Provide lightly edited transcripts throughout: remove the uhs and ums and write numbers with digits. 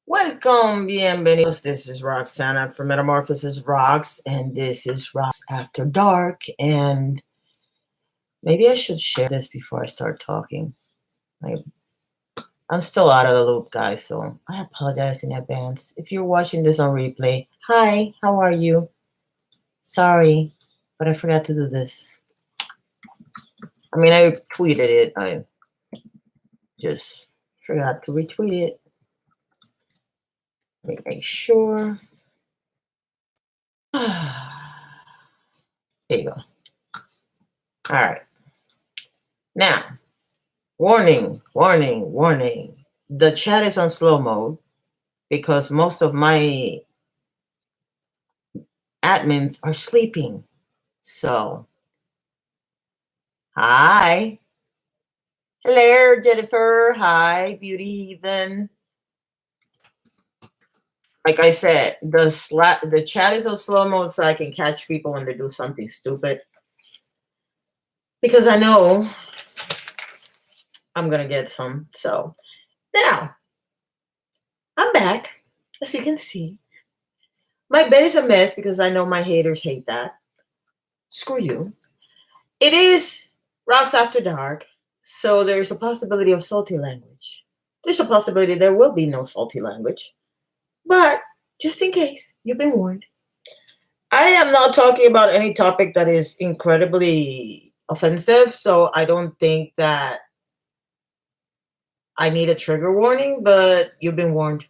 Welcome, bienvenidos. This is Roxana from MetamorphosisRox, and this is Rox After Dark. And maybe I should share this before I start talking. I'm still out of the loop, guys, so I apologize in advance. If you're watching this on replay, hi, how are you? Sorry, but I forgot to do this. I mean, I tweeted it. I just forgot to retweet it. Let me make sure. There you go. All right. Now, warning, warning, warning. The chat is on slow mode because most of my admins are sleeping. So, hi. Hello, Jennifer. Hi, Beauty Heathen. Like I said, the chat is on slow mode so I can catch people when they do something stupid. Because I know I'm going to get some. So, now, I'm back, as you can see. My bed is a mess because I know my haters hate that. Screw you. It is Rox After Dark, so there's a possibility of salty language. There's a possibility there will be no salty language. But just in case, you've been warned. I am not talking about any topic that is incredibly offensive, so I don't think that I need a trigger warning, but you've been warned.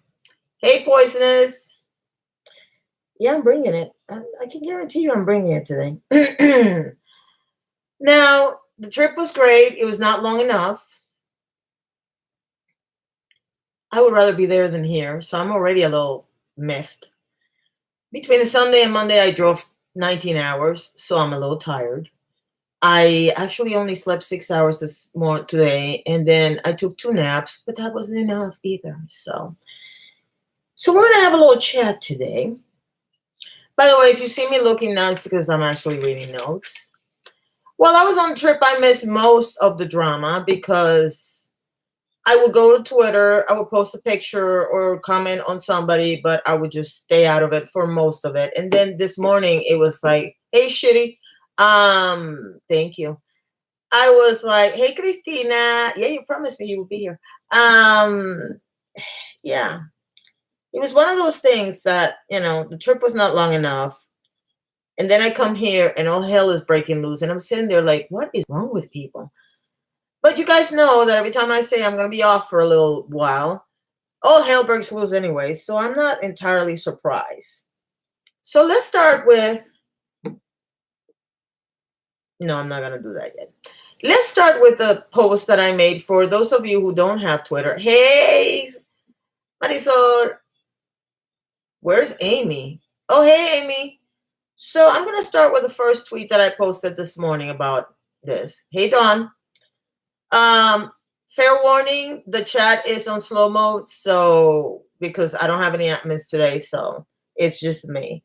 Hey, Poisonous. Yeah, I'm bringing it. I can guarantee you I'm bringing it today. Now, the trip was great. It was not long enough. I would rather be there than here, so I'm already a little miffed. Between Sunday and Monday, I drove 19 hours, so I'm a little tired. I actually only slept 6 hours this morning today, and then I took 2 naps, but that wasn't enough either. So we're gonna have a little chat today. By the way, if you see me looking now, it's because I'm actually reading notes. While I was on the trip, I missed most of the drama because I would go to Twitter, I would post a picture or comment on somebody, but I would just stay out of it for most of it. And then this morning it was like, hey, shitty. Thank you. I was like, hey, Christina. Yeah, you promised me you would be here. Yeah. It was one of those things that, the trip was not long enough. And then I come here and all hell is breaking loose. And I'm sitting there like, what is wrong with people? But you guys know that every time I say I'm going to be off for a little while, all hell breaks loose anyway. So I'm not entirely surprised. So let's start with... No, I'm not going to do that yet. Let's start with the post that I made for those of you who don't have Twitter. Hey, Marisol. Where's Amy? Oh, hey, Amy. So I'm going to start with the first tweet that I posted this morning about this. Hey, Dawn. Fair warning, the chat is on slow mode, so because I don't have any admins today, so it's just me.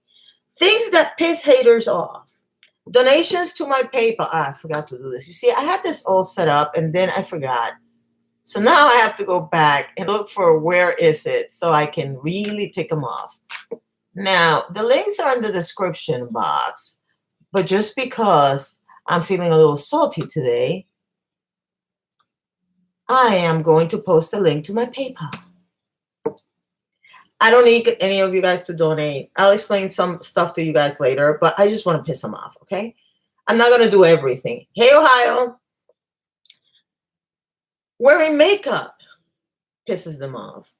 Things that piss haters off. Donations to my PayPal. I forgot to do this. You see, I had this all set up and then I forgot. So now I have to go back and look for where is it so I can really tick them off. Now, the links are in the description box, but just because I'm feeling a little salty today, I am going to post a link to my PayPal. I don't need any of you guys to donate. I'll explain some stuff to you guys later, but I just want to piss them off, okay? I'm not going to do everything. Hey, Ohio. Wearing makeup pisses them off.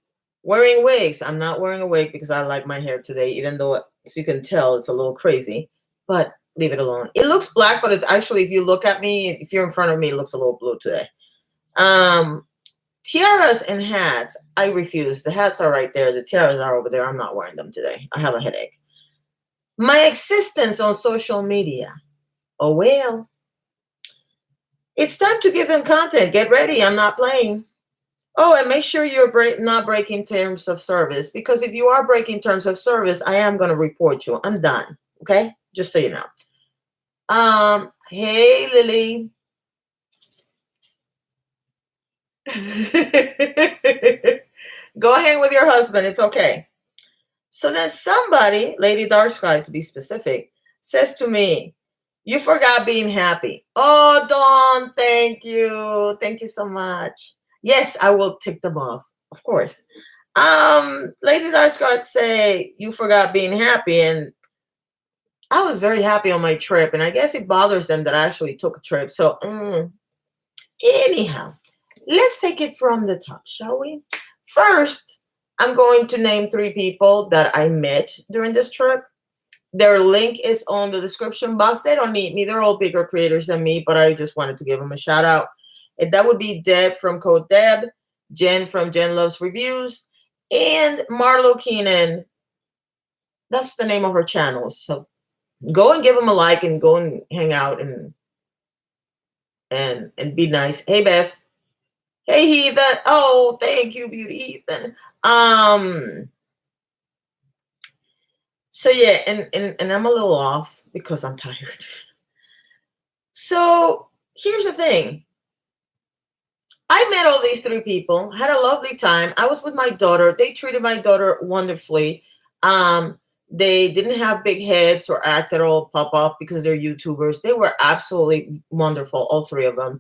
Wearing wigs. I'm not wearing a wig because I like my hair today, even though, as you can tell, it's a little crazy. But leave it alone. It looks black, but actually, if you look at me, if you're in front of me, it looks a little blue today. Tiaras and hats, I refuse. The hats are right there. The tiaras are over there. I'm not wearing them today. I have a headache. My existence on social media. Oh, well. It's time to give him content. Get ready. I'm not playing. Oh, and make sure you're not breaking terms of service, because if you are breaking terms of service, I am going to report you. I'm done. Okay? Just so you know. Hey, Lily. Go Go hang with your husband. It's okay. So then somebody, Lady Darksky to be specific, says to me, you forgot being happy. Oh, Dawn, thank you. Thank you so much. Yes, I will tick them off, of course. Lady Darksky say you forgot being happy, and I was very happy on my trip, and I guess it bothers them that I actually took a trip. So anyhow, let's take it from the top, shall we? First, I'm going to name 3 people that I met during this trip. Their link is on the description box. They don't need me. They're all bigger creators than me, but I just wanted to give them a shout out. And that would be Deb from Code Deb, Jen from Jen Loves Reviews, and Marlo Keenan. That's the name of her channel. So go and give them a like and go and hang out and be nice. Hey, Beth. Hey, Heathen. Oh, thank you, Beauty Heathen. So yeah, and I'm a little off because I'm tired. So here's the thing. I met all these 3 people, had a lovely time. I was with my daughter. They treated my daughter wonderfully. They didn't have big heads or act at all pop off because they're YouTubers. They were absolutely wonderful, all 3 of them.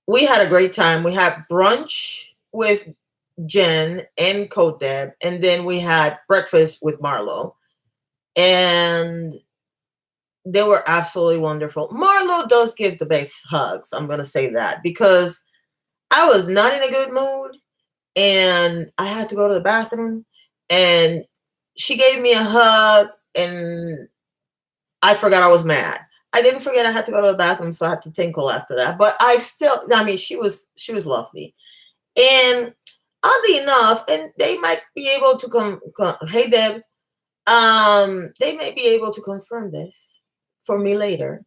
We had a great time. We had brunch with Jen and Code Deb, and then we had breakfast with Marlo. And they were absolutely wonderful. Marlo does give the best hugs. I'm going to say that because I was not in a good mood and I had to go to the bathroom, and she gave me a hug and I forgot I was mad. I didn't forget I had to go to the bathroom, so I had to tinkle after that. But she was lovely. And oddly enough, and they might be able to come. Hey, Deb. They may be able to confirm this for me later.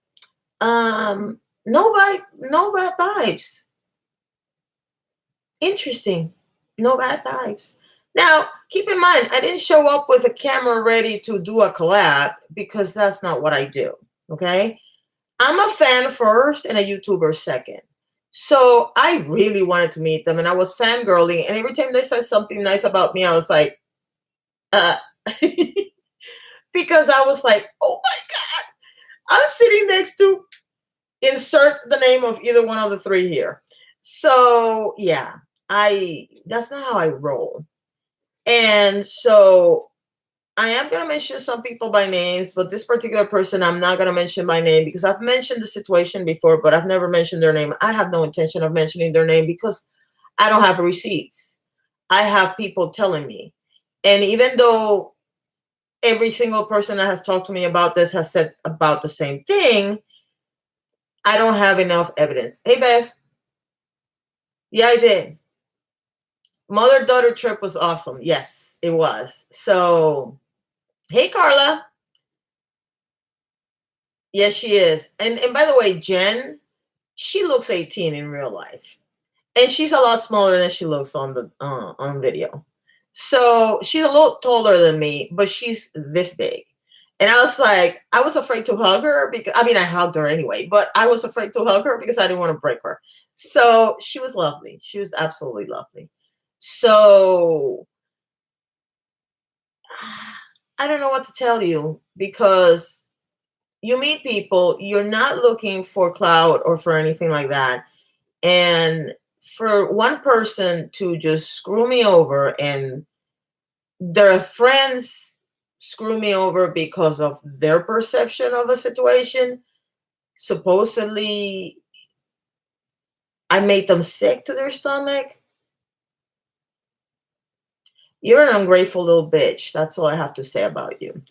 No bad vibes. Interesting. No bad vibes. Now, keep in mind, I didn't show up with a camera ready to do a collab because that's not what I do. Okay. I'm a fan first and a YouTuber second. So I really wanted to meet them, and I was fangirling. And every time they said something nice about me, I was like, because I was like, oh my God, I'm sitting next to insert the name of either one of the 3 here. So yeah, that's not how I roll. And so I am going to mention some people by names, but this particular person, I'm not going to mention by name because I've mentioned the situation before, but I've never mentioned their name. I have no intention of mentioning their name because I don't have receipts. I have people telling me. And even though every single person that has talked to me about this has said about the same thing, I don't have enough evidence. Hey, Beth. Yeah, I did. Mother-daughter trip was awesome. Yes, it was. So, hey, Carla. Yes, she is. And by the way, Jen, she looks 18 in real life. And she's a lot smaller than she looks on the on video. So she's a little taller than me, but she's this big. And I was afraid to hug her because, I hugged her anyway, but I was afraid to hug her because I didn't want to break her. So she was lovely. She was absolutely lovely. So I don't know what to tell you because you meet people, you're not looking for clout or for anything like that. And for one person to just screw me over and their friends screw me over because of their perception of a situation, supposedly I made them sick to their stomach. You're an ungrateful little bitch. That's all I have to say about you.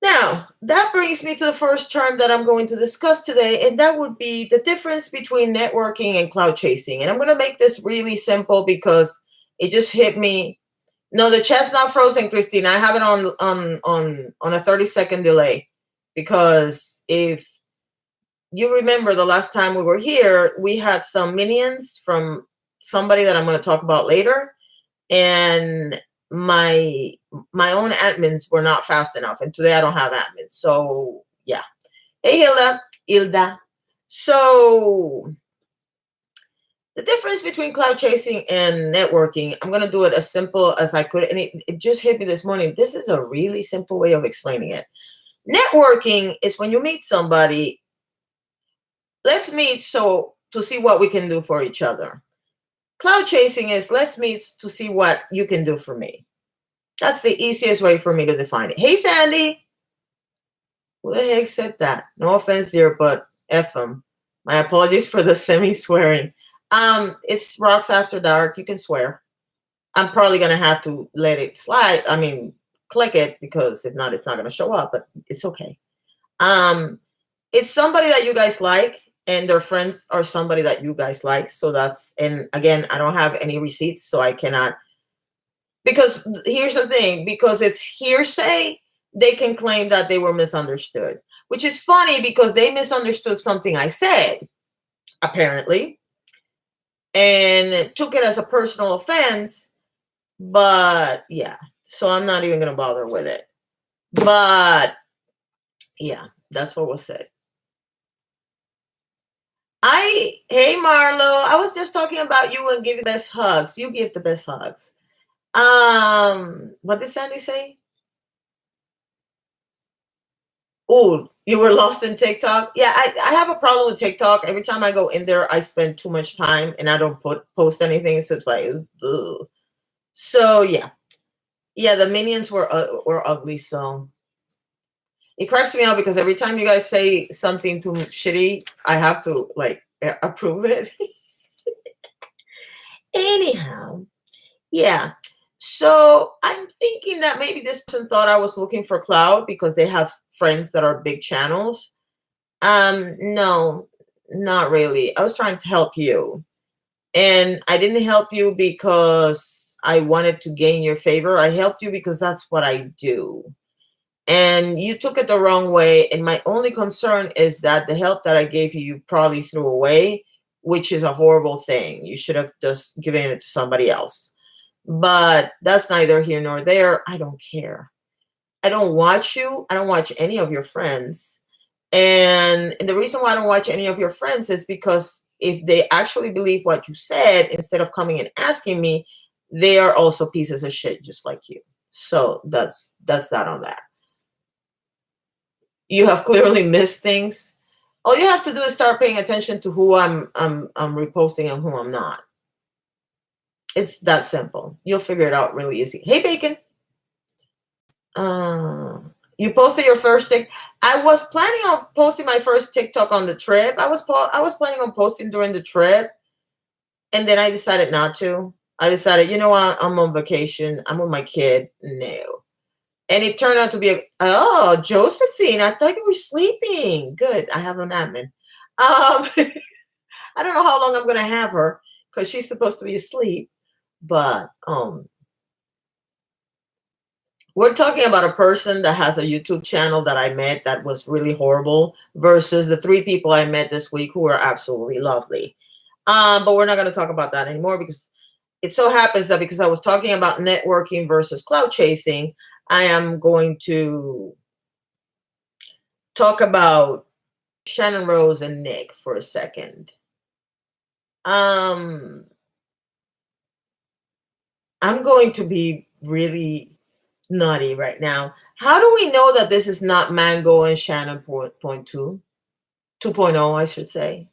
Now, that brings me to the first term that I'm going to discuss today, and that would be the difference between networking and cloud chasing. And I'm going to make this really simple because it just hit me. No, the chat's not frozen, Christine. I have it on a 30-second delay because if you remember the last time we were here, we had some minions from somebody that I'm going to talk about later, and my own admins were not fast enough, and today I don't have admins. So yeah. Hey, Hilda. So The difference between cloud chasing and networking, I'm going to do it as simple as I could. And it just hit me this morning. This is a really simple way of explaining it. Networking is when you meet somebody, let's meet so to see what we can do for each other. Cloud chasing is let's meet to see what you can do for me. That's the easiest way for me to define it. Hey, Sandy. Who the heck said that? No offense, dear, but F them. My apologies for the semi-swearing. It's Rox After Dark. You can swear. I'm probably going to have to let it slide. I mean, click it, because if not, it's not going to show up, but it's okay. It's somebody that you guys like, and their friends are somebody that you guys like. So that's, and again, I don't have any receipts, so I cannot, because here's the thing, because it's hearsay, they can claim that they were misunderstood, which is funny because they misunderstood something I said, apparently, and took it as a personal offense. But yeah, so I'm not even going to bother with it. But yeah, that's what was said. Hey Marlo, I was just talking about you and giving the best hugs. You give the best hugs. What did Sandy say? Oh, you were lost in TikTok? Yeah, I have a problem with TikTok. Every time I go in there, I spend too much time and I don't post anything. So it's like, ugh. So yeah. Yeah, the minions were ugly, so it cracks me out because every time you guys say something too shitty, I have to like approve it. Anyhow, yeah. So I'm thinking that maybe this person thought I was looking for clout because they have friends that are big channels. No, not really. I was trying to help you. And I didn't help you because I wanted to gain your favor. I helped you because that's what I do. And you took it the wrong way. And my only concern is that the help that I gave you, you probably threw away, which is a horrible thing. You should have just given it to somebody else. But that's neither here nor there. I don't care. I don't watch you. I don't watch any of your friends. And the reason why I don't watch any of your friends is because if they actually believe what you said, instead of coming and asking me, they are also pieces of shit just like you. So that's that on that. You have clearly missed things. All you have to do is start paying attention to who I'm reposting and who I'm not. It's that simple. You'll figure it out really easy. Hey, Bacon. You posted your first tick. I was planning on posting my first TikTok on the trip. I was planning on posting during the trip, and then I decided not to. I decided, you know what? I'm on vacation. I'm with my kid. No. And it turned out to be oh, Josephine, I thought you were sleeping. Good. I have an admin. I don't know how long I'm going to have her because she's supposed to be asleep. But we're talking about a person that has a YouTube channel that I met that was really horrible versus the 3 people I met this week who are absolutely lovely. But we're not going to talk about that anymore because it so happens that because I was talking about networking versus cloud chasing, I am going to talk about Shannon Rose and Nick for a second. I'm going to be really nutty right now. How do we know that this is not Mango and Shannon 2.0, I should say?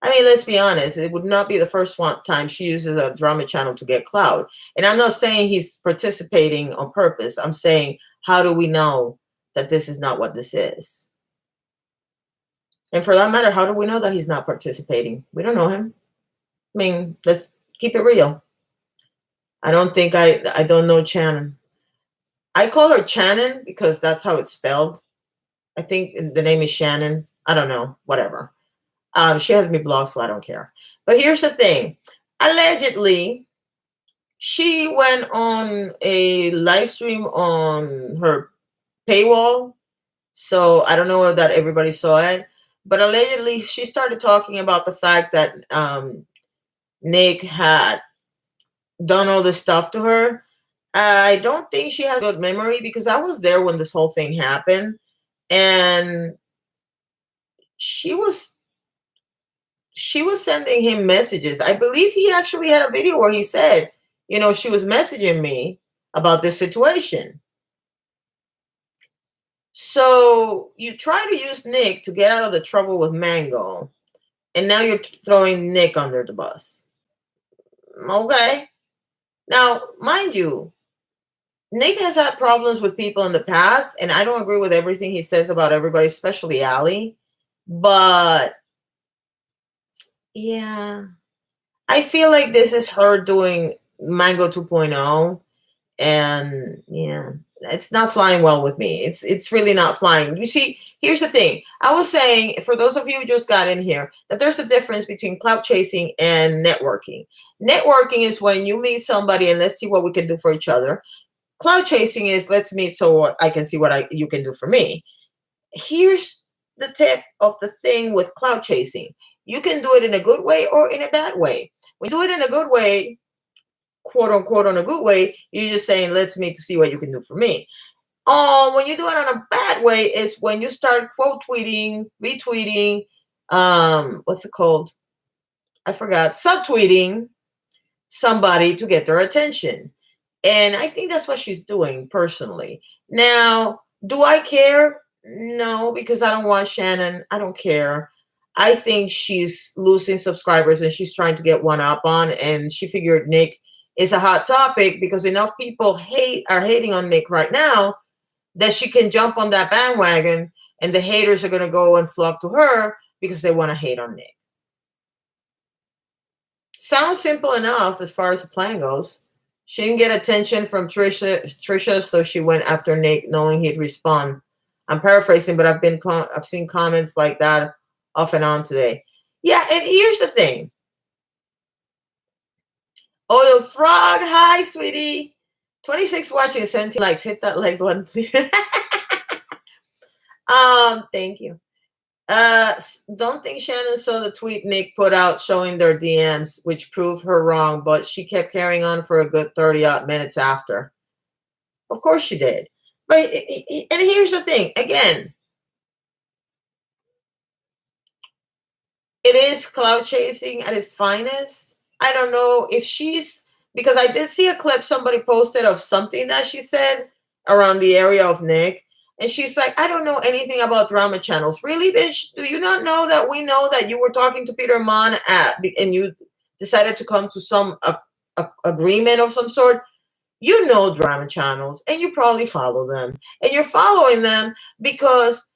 I mean, let's be honest. It would not be the first time she uses a drama channel to get clout. And I'm not saying he's participating on purpose. I'm saying, how do we know that this is not what this is? And for that matter, how do we know that he's not participating? We don't know him. I mean, let's keep it real. I don't think I don't know Shannon. I call her Shannon because that's how it's spelled. I think the name is Shannon. I don't know. Whatever. She has me blocked, so I don't care. But here's the thing. Allegedly, she went on a live stream on her paywall. So I don't know if that everybody saw it. But allegedly, she started talking about the fact that Nick had done all this stuff to her. I don't think she has a good memory because I was there when this whole thing happened. And she was she was sending him messages. I believe he actually had a video where he said, she was messaging me about this situation. So you try to use Nick to get out of the trouble with Mango, and now you're throwing Nick under the bus. Okay. Now, mind you, Nick has had problems with people in the past, and I don't agree with everything he says about everybody, especially Allie. But yeah, I feel like this is her doing Mango 2.0, and yeah, it's not flying well with me. It's really not flying. You see, here's the thing. I was saying, for those of you who just got in here, that there's a difference between clout chasing and networking. Networking is when you meet somebody and let's see what we can do for each other. Clout chasing is let's meet so I can see what you can do for me. Here's the tip of the thing with clout chasing. You can do it in a good way or in a bad way. When you do it in a good way, quote unquote, on a good way, you're just saying, let's meet to see what you can do for me. When you do it on a bad way is when you start quote tweeting, retweeting, what's it called? I forgot, subtweeting somebody to get their attention. And I think that's what she's doing personally. Now, do I care? No, because I don't want Shannon. I don't care. I think she's losing subscribers and she's trying to get one up on, and she figured Nick is a hot topic because enough people are hating on Nick right now that she can jump on that bandwagon, and the haters are going to go and flock to her because they want to hate on Nick. Sounds simple enough as far as the plan goes. She didn't get attention from Trisha, so she went after Nick, knowing he'd respond. I'm paraphrasing, but I've seen comments like that off and on today. Yeah, and here's the thing. Oh, the frog, hi, sweetie. 26 watching, 17 likes. Hit that like button, please. Thank you. Don't think Shannon saw the tweet Nick put out showing their DMs, which proved her wrong, but she kept carrying on for a good 30-odd minutes after. Of course she did. But, and here's the thing, again, it is clout chasing at its finest. I don't know if because I did see a clip somebody posted of something that she said around the area of Nick. And she's like, I don't know anything about drama channels. Really, bitch? Do you not know that we know that you were talking to Peter Mon and you decided to come to some agreement of some sort? You know drama channels, and you probably follow them. And you're following them because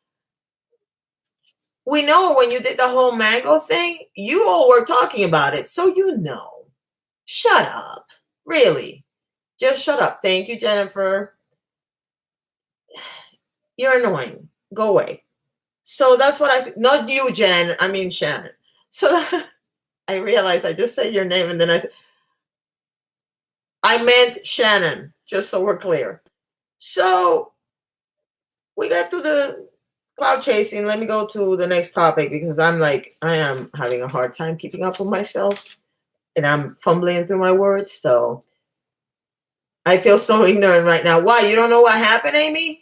we know when you did the whole Mango thing, you all were talking about it. So you know. Shut up. Really. Just shut up. Thank you, Jennifer. You're annoying. Go away. So that's what not you, Jen. I mean, Shannon. So I realized I just said your name and then I meant Shannon, just so we're clear. So we got to the cloud chasing. Let me go to the next topic because I am having a hard time keeping up with myself and I'm fumbling through my words. So I feel so ignorant right now. Why? You don't know what happened, Amy?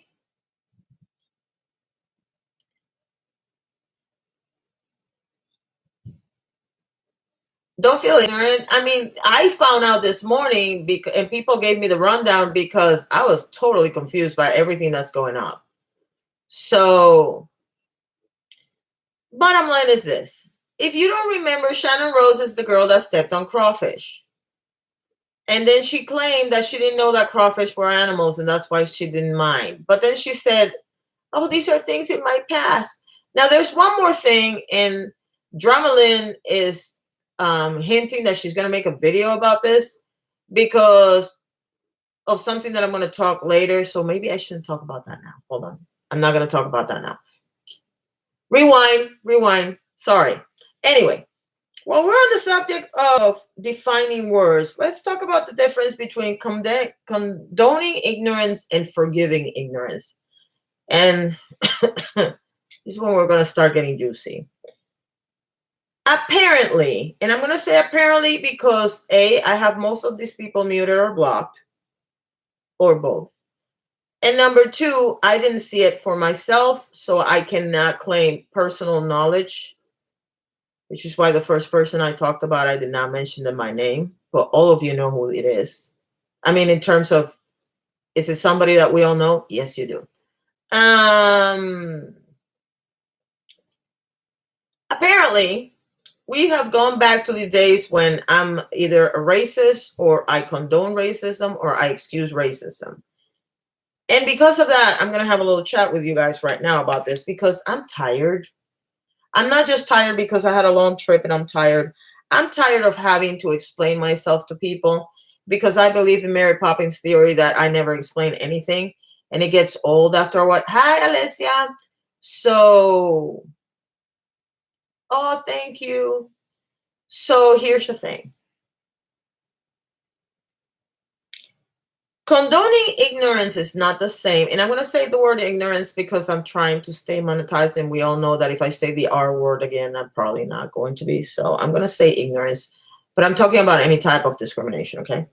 Don't feel ignorant. I mean, I found out this morning and people gave me the rundown because I was totally confused by everything that's going on. So, bottom line is this. If you don't remember, Shannon Rose is the girl that stepped on crawfish. And then she claimed that she didn't know that crawfish were animals and that's why she didn't mind. But then she said, oh, these are things in my past. Now, there's one more thing, and Dramalyn is hinting that she's going to make a video about this because of something that I'm going to talk later. So maybe I shouldn't talk about that now. Hold on. I'm not going to talk about that now. Rewind. Sorry. Anyway, while we're on the subject of defining words, let's talk about the difference between condoning ignorance and forgiving ignorance. And this is when we're going to start getting juicy. Apparently, and I'm going to say apparently because I have most of these people muted or blocked, or both. And number two, I didn't see it for myself, so I cannot claim personal knowledge which is why the first person I talked about, I did not mention them by name, but all of you know who it is. I mean, in terms of, is it somebody that we all know? Yes, you do. Apparently, we have gone back to the days when I'm either a racist, or I condone racism, or I excuse racism. And because of that, I'm going to have a little chat with you guys right now about this, because I'm tired. I'm not just tired because I had a long trip and I'm tired. I'm tired of having to explain myself to people, because I believe in Mary Poppins' theory that I never explain anything, and it gets old after a while. Hi, Alessia. So, oh, thank you. So here's the thing. Condoning ignorance is not the same. And I'm going to say the word ignorance because I'm trying to stay monetized. And we all know that if I say the R word again, I'm probably not going to be. So I'm going to say ignorance. But I'm talking about any type of discrimination, okay?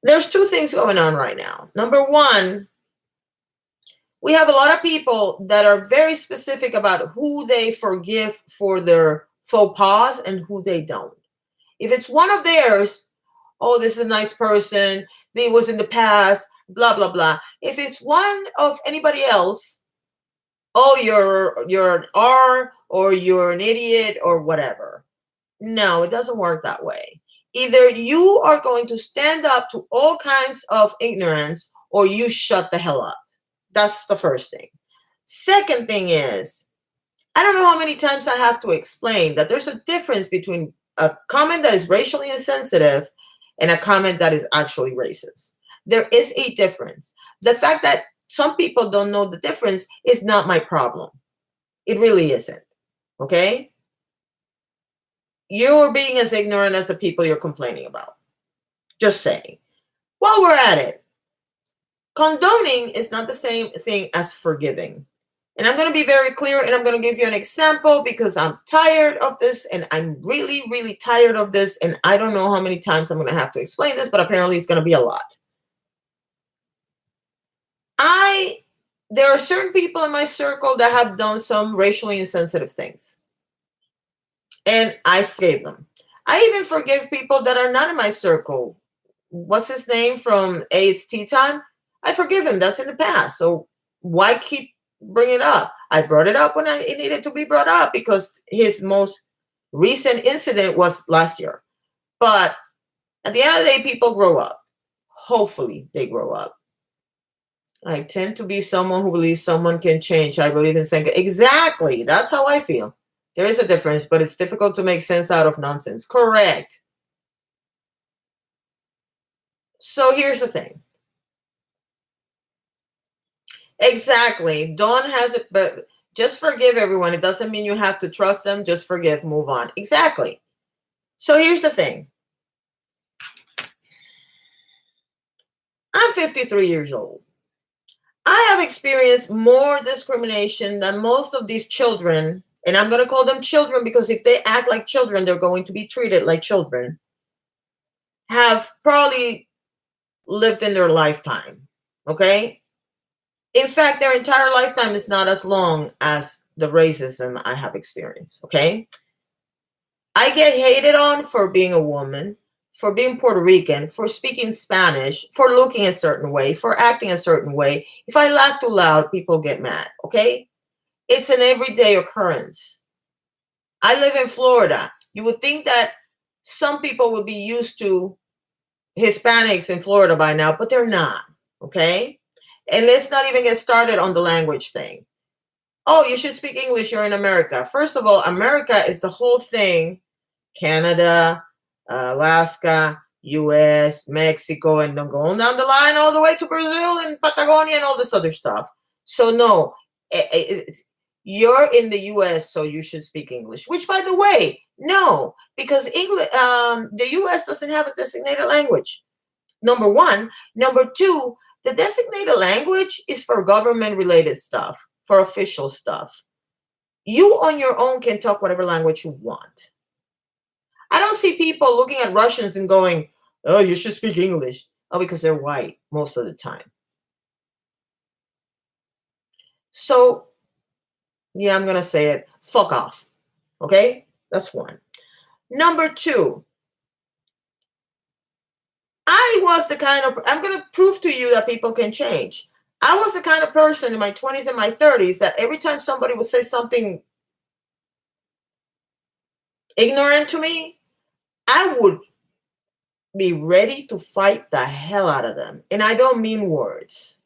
There's two things going on right now. Number one, we have a lot of people that are very specific about who they forgive for their faux pas and who they don't. If it's one of theirs, oh, this is a nice person, it was in the past, blah, blah, blah. If it's one of anybody else, oh, you're an R, or you're an idiot, or whatever. No, it doesn't work that way. Either you are going to stand up to all kinds of ignorance, or you shut the hell up. That's the first thing. Second thing is, I don't know how many times I have to explain that there's a difference between a comment that is racially insensitive and a comment that is actually racist. There is a difference. The fact that some people don't know the difference is not my problem. It really isn't. Okay? You're being as ignorant as the people you're complaining about. Just saying. While we're at it, condoning is not the same thing as forgiving. And I'm going to be very clear, and I'm going to give you an example because I'm tired of this, and I'm really, really tired of this. And I don't know how many times I'm going to have to explain this, but apparently it's going to be a lot. There are certain people in my circle that have done some racially insensitive things, and I forgave them. I even forgive people that are not in my circle. What's his name from It's Tea Time? I forgive him. That's in the past. So why keep bringing it up? I brought it up when it needed to be brought up because his most recent incident was last year. But at the end of the day, people grow up. Hopefully they grow up. I tend to be someone who believes someone can change. I believe in saying, exactly. That's how I feel. There is a difference, but it's difficult to make sense out of nonsense. Correct. So here's the thing. Exactly. Dawn has it, but just forgive everyone. It doesn't mean you have to trust them. Just forgive, move on. Exactly. So here's the thing. I'm 53 years old. I have experienced more discrimination than most of these children, and I'm going to call them children because if they act like children, they're going to be treated like children, have probably lived in their lifetime. Okay? In fact, their entire lifetime is not as long as the racism I have experienced. Okay? I get hated on for being a woman, for being Puerto Rican, for speaking Spanish, for looking a certain way, for acting a certain way. If I laugh too loud, people get mad, okay? It's an everyday occurrence. I live in Florida. You would think that some people would be used to Hispanics in Florida by now, but they're not, okay? And let's not even get started on the language thing. Oh, you should speak English, you're in America. First of all, America is the whole thing. Canada, Alaska, US, Mexico, and then going down the line all the way to Brazil and Patagonia and all this other stuff. So no, you're in the US, so you should speak English. Which, by the way, no, because English, the US doesn't have a designated language. Number one. Number two, the designated language is for government-related stuff, for official stuff. You on your own can talk whatever language you want. I don't see people looking at Russians and going, oh, you should speak English. Oh, because they're white most of the time. So, yeah, I'm going to say it. Fuck off. Okay? That's one. Number two, I was the kind of, I'm going to prove to you that people can change. I was the kind of person in my 20s and my 30s that every time somebody would say something ignorant to me, I would be ready to fight the hell out of them. And I don't mean words.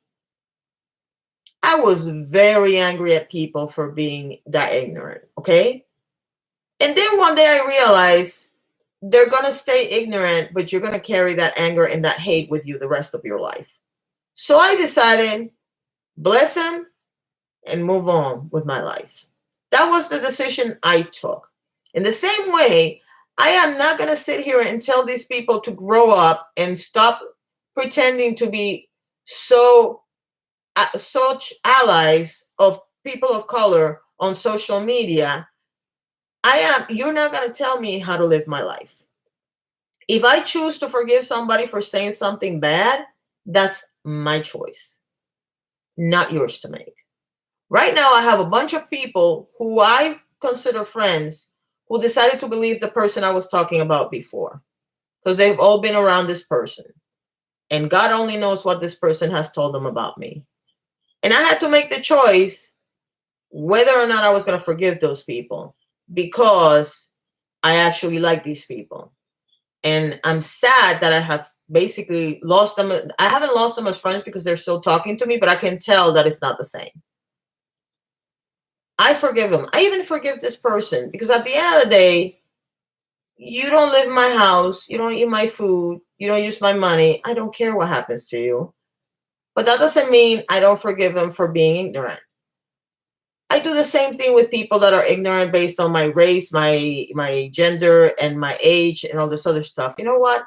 I was very angry at people for being that ignorant, okay? And then one day I realized they're going to stay ignorant, but you're going to carry that anger and that hate with you the rest of your life. So I decided, bless them and move on with my life. That was the decision I took. In the same way, I am not going to sit here and tell these people to grow up and stop pretending to be such allies of people of color on social media. You're not going to tell me how to live my life. If I choose to forgive somebody for saying something bad, that's my choice, not yours to make. Right now, I have a bunch of people who I consider friends who decided to believe the person I was talking about before, because they've all been around this person. And God only knows what this person has told them about me. And I had to make the choice whether or not I was going to forgive those people, because I actually like these people. And I'm sad that I have basically lost them. I haven't lost them as friends because they're still talking to me, but I can tell that it's not the same. I forgive them. I even forgive this person because at the end of the day, you don't live in my house. You don't eat my food. You don't use my money. I don't care what happens to you. But that doesn't mean I don't forgive them for being ignorant. I do the same thing with people that are ignorant based on my race, my gender, and my age, and all this other stuff. You know what?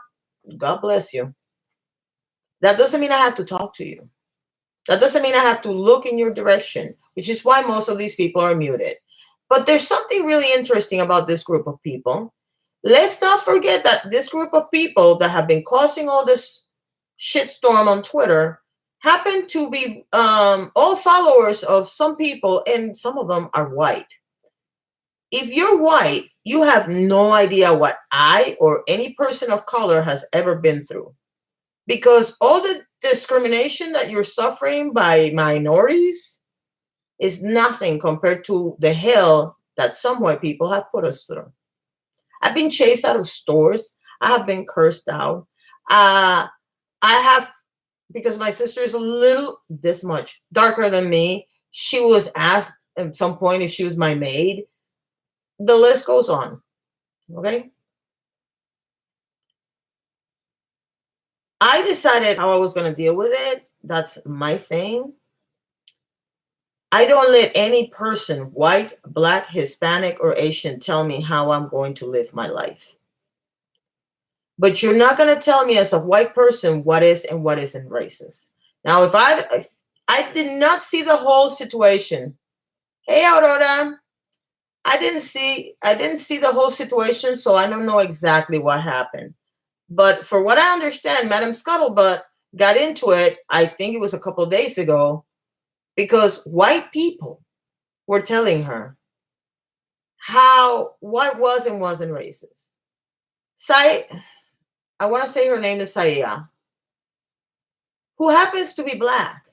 God bless you. That doesn't mean I have to talk to you. That doesn't mean I have to look in your direction, which is why most of these people are muted. But there's something really interesting about this group of people. Let's not forget that this group of people that have been causing all this shitstorm on Twitter happen to be all followers of some people, and some of them are white. If you're white, you have no idea what I or any person of color has ever been through. Because all the discrimination that you're suffering by minorities is nothing compared to the hell that some white people have put us through. I've been chased out of stores. I have been cursed out. I have, because my sister is a little this much darker than me. She was asked at some point if she was my maid. The list goes on. Okay. I decided how I was going to deal with it. That's my thing. I don't let any person, white, black, Hispanic, or Asian, tell me how I'm going to live my life. But you're not going to tell me as a white person what is and what isn't racist. Now, if I did not see the whole situation. Hey, Aurora, I didn't see the whole situation, so I don't know exactly what happened. But for what I understand, Madam Scuttlebutt got into it, I think it was a couple of days ago, because white people were telling her what was and wasn't racist. I want to say her name is Saya, who happens to be black,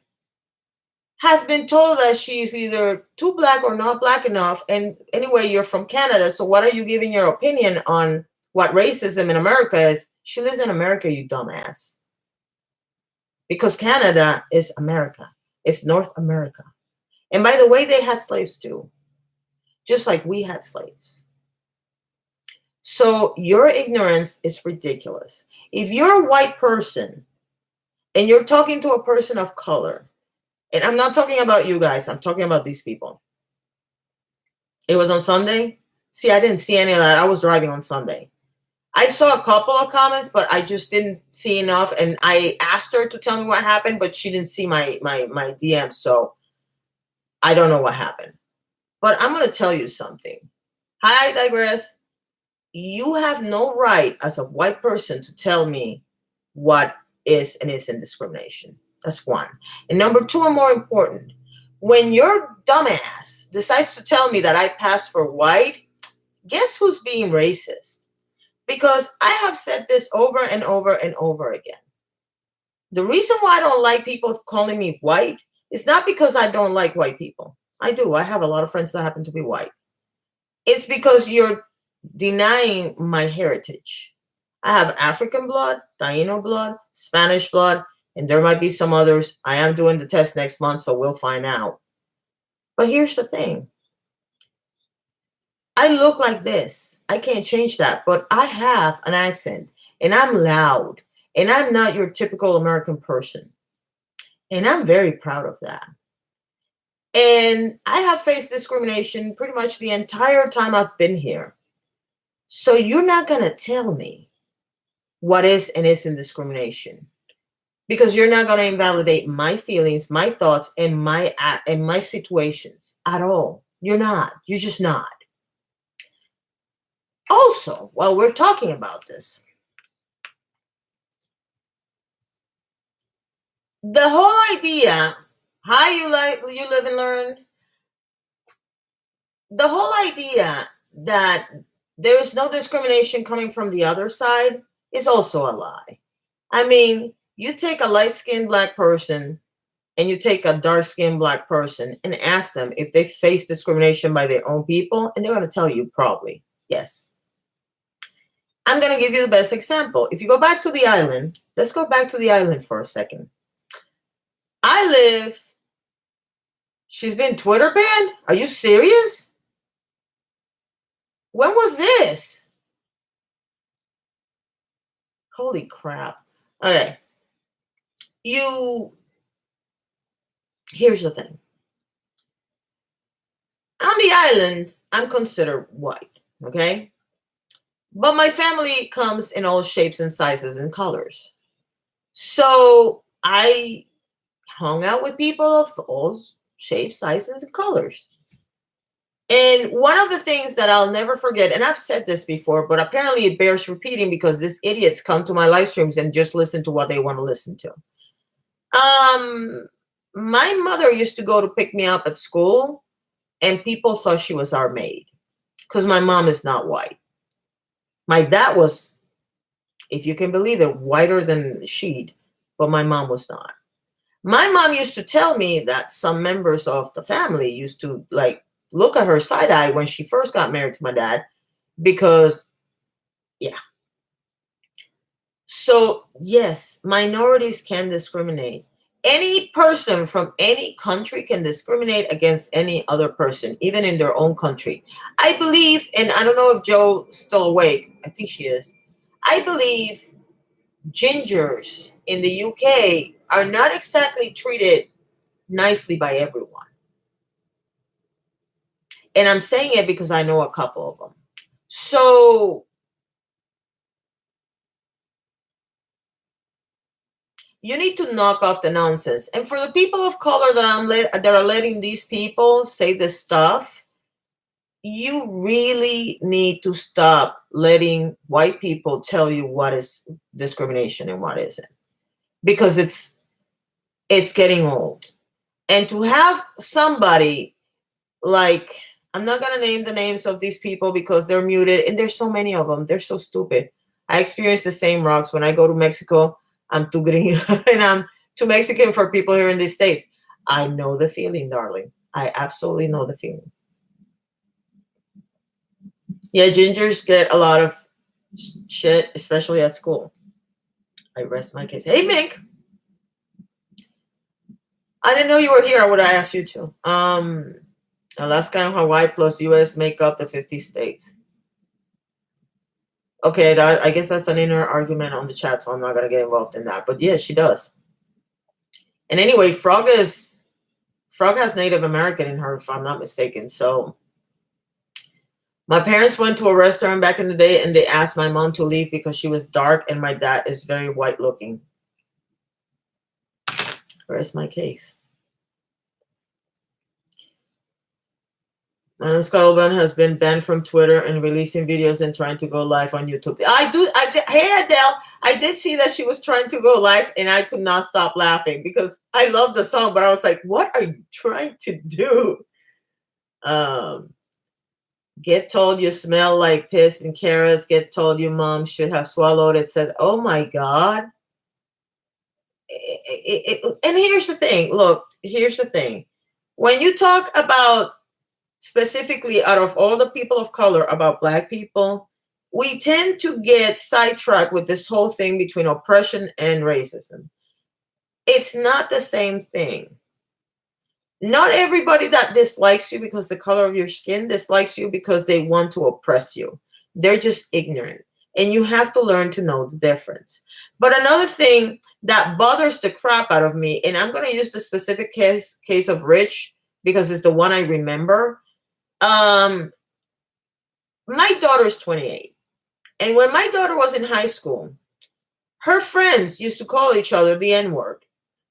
has been told that she's either too black or not black enough. And anyway, you're from Canada, so what are you giving your opinion on what racism in America is? She lives in America, you dumbass. Because Canada is America. It's North America. And by the way, they had slaves too, just like we had slaves. So your ignorance is ridiculous. If you're a white person and you're talking to a person of color, and I'm not talking about you guys, I'm talking about these people. It was on Sunday. See, I didn't see any of that. I was driving on Sunday. I saw a couple of comments, but I just didn't see enough. And I asked her to tell me what happened, but she didn't see my DM. So I don't know what happened. But I'm going to tell you something. I digress. You have no right as a white person to tell me what is and isn't discrimination. That's one. And number two, and more important, when your dumbass decides to tell me that I pass for white, Guess who's being racist? Because I have said this over and over and over again. The reason why I don't like people calling me white is not because I don't like white people. I do. I have a lot of friends that happen to be white. It's because you're denying my heritage. I have African blood, Taino blood, Spanish blood, and there might be some others. I am doing the test next month, so we'll find out. But here's the thing. I look like this. I can't change that, but I have an accent and I'm loud and I'm not your typical American person. And I'm very proud of that. And I have faced discrimination pretty much the entire time I've been here. So you're not going to tell me what is and isn't discrimination, because you're not going to invalidate my feelings, my thoughts, and my situations at all. You're not. You're just not. Also, while we're talking about this, the whole idea, how you live and learn, the whole idea that there is no discrimination coming from the other side is also a lie. I mean, you take a light-skinned black person and you take a dark-skinned black person and ask them if they face discrimination by their own people, and they're going to tell you probably yes. I'm going to give you the best example. If you go back to the island, let's go back to the island for a second. She's been Twitter banned? Are you serious? When was this? Holy crap. Okay. Here's the thing. On the island, I'm considered white, okay? But my family comes in all shapes and sizes and colors. So I hung out with people of all shapes, sizes, and colors. And one of the things that I'll never forget, and I've said this before, but apparently it bears repeating because these idiots come to my live streams and just listen to what they want to listen to. My mother used to go to pick me up at school, and people thought she was our maid because my mom is not white. My dad was, if you can believe it, whiter than sheet, but my mom was not. My mom used to tell me that some members of the family used to look at her side eye when she first got married to my dad because, yeah. So, yes, minorities can discriminate. Any person from any country can discriminate against any other person, even in their own country. I believe, and I don't know if Joe's still awake. I think she is. I believe gingers in the UK are not exactly treated nicely by everyone. And I'm saying it because I know a couple of them. So you need to knock off the nonsense. And for the people of color that are letting these people say this stuff, you really need to stop letting white people tell you what is discrimination and what isn't, because it's getting old. And to have somebody like, I'm not going to name the names of these people because they're muted, and there's so many of them. They're so stupid. I experience the same, Rox. When I go to Mexico, I'm too green and I'm too Mexican for people here in the States. I know the feeling, darling. I absolutely know the feeling. Yeah, gingers get a lot of shit, especially at school. I rest my case. Hey, Mink. I didn't know you were here. I would have asked you to. Alaska and Hawaii plus U.S. make up the 50 states. Okay, I guess that's an inner argument on the chat, so I'm not going to get involved in that. But yeah, she does. And anyway, Frog has Native American in her, if I'm not mistaken. So my parents went to a restaurant back in the day, and they asked my mom to leave because she was dark and my dad is very white looking. Where's my case? Madam Scuttlebutt has been banned from Twitter and releasing videos and trying to go live on YouTube. Hey, Adele, I did see that she was trying to go live, and I could not stop laughing because I love the song, but I was like, what are you trying to do? Get told you smell like piss and carrots. Get told your mom should have swallowed it. Said, oh my God. And here's the thing. Look, here's the thing. When you talk about specifically out of all the people of color about Black people, we tend to get sidetracked with this whole thing between oppression and racism. It's not the same thing. Not everybody that dislikes you because the color of your skin dislikes you because they want to oppress you. They're just ignorant. And you have to learn to know the difference. But another thing that bothers the crap out of me, and I'm going to use the specific case of Rich because it's the one I remember. My daughter's 28. And when my daughter was in high school, her friends used to call each other the N-word.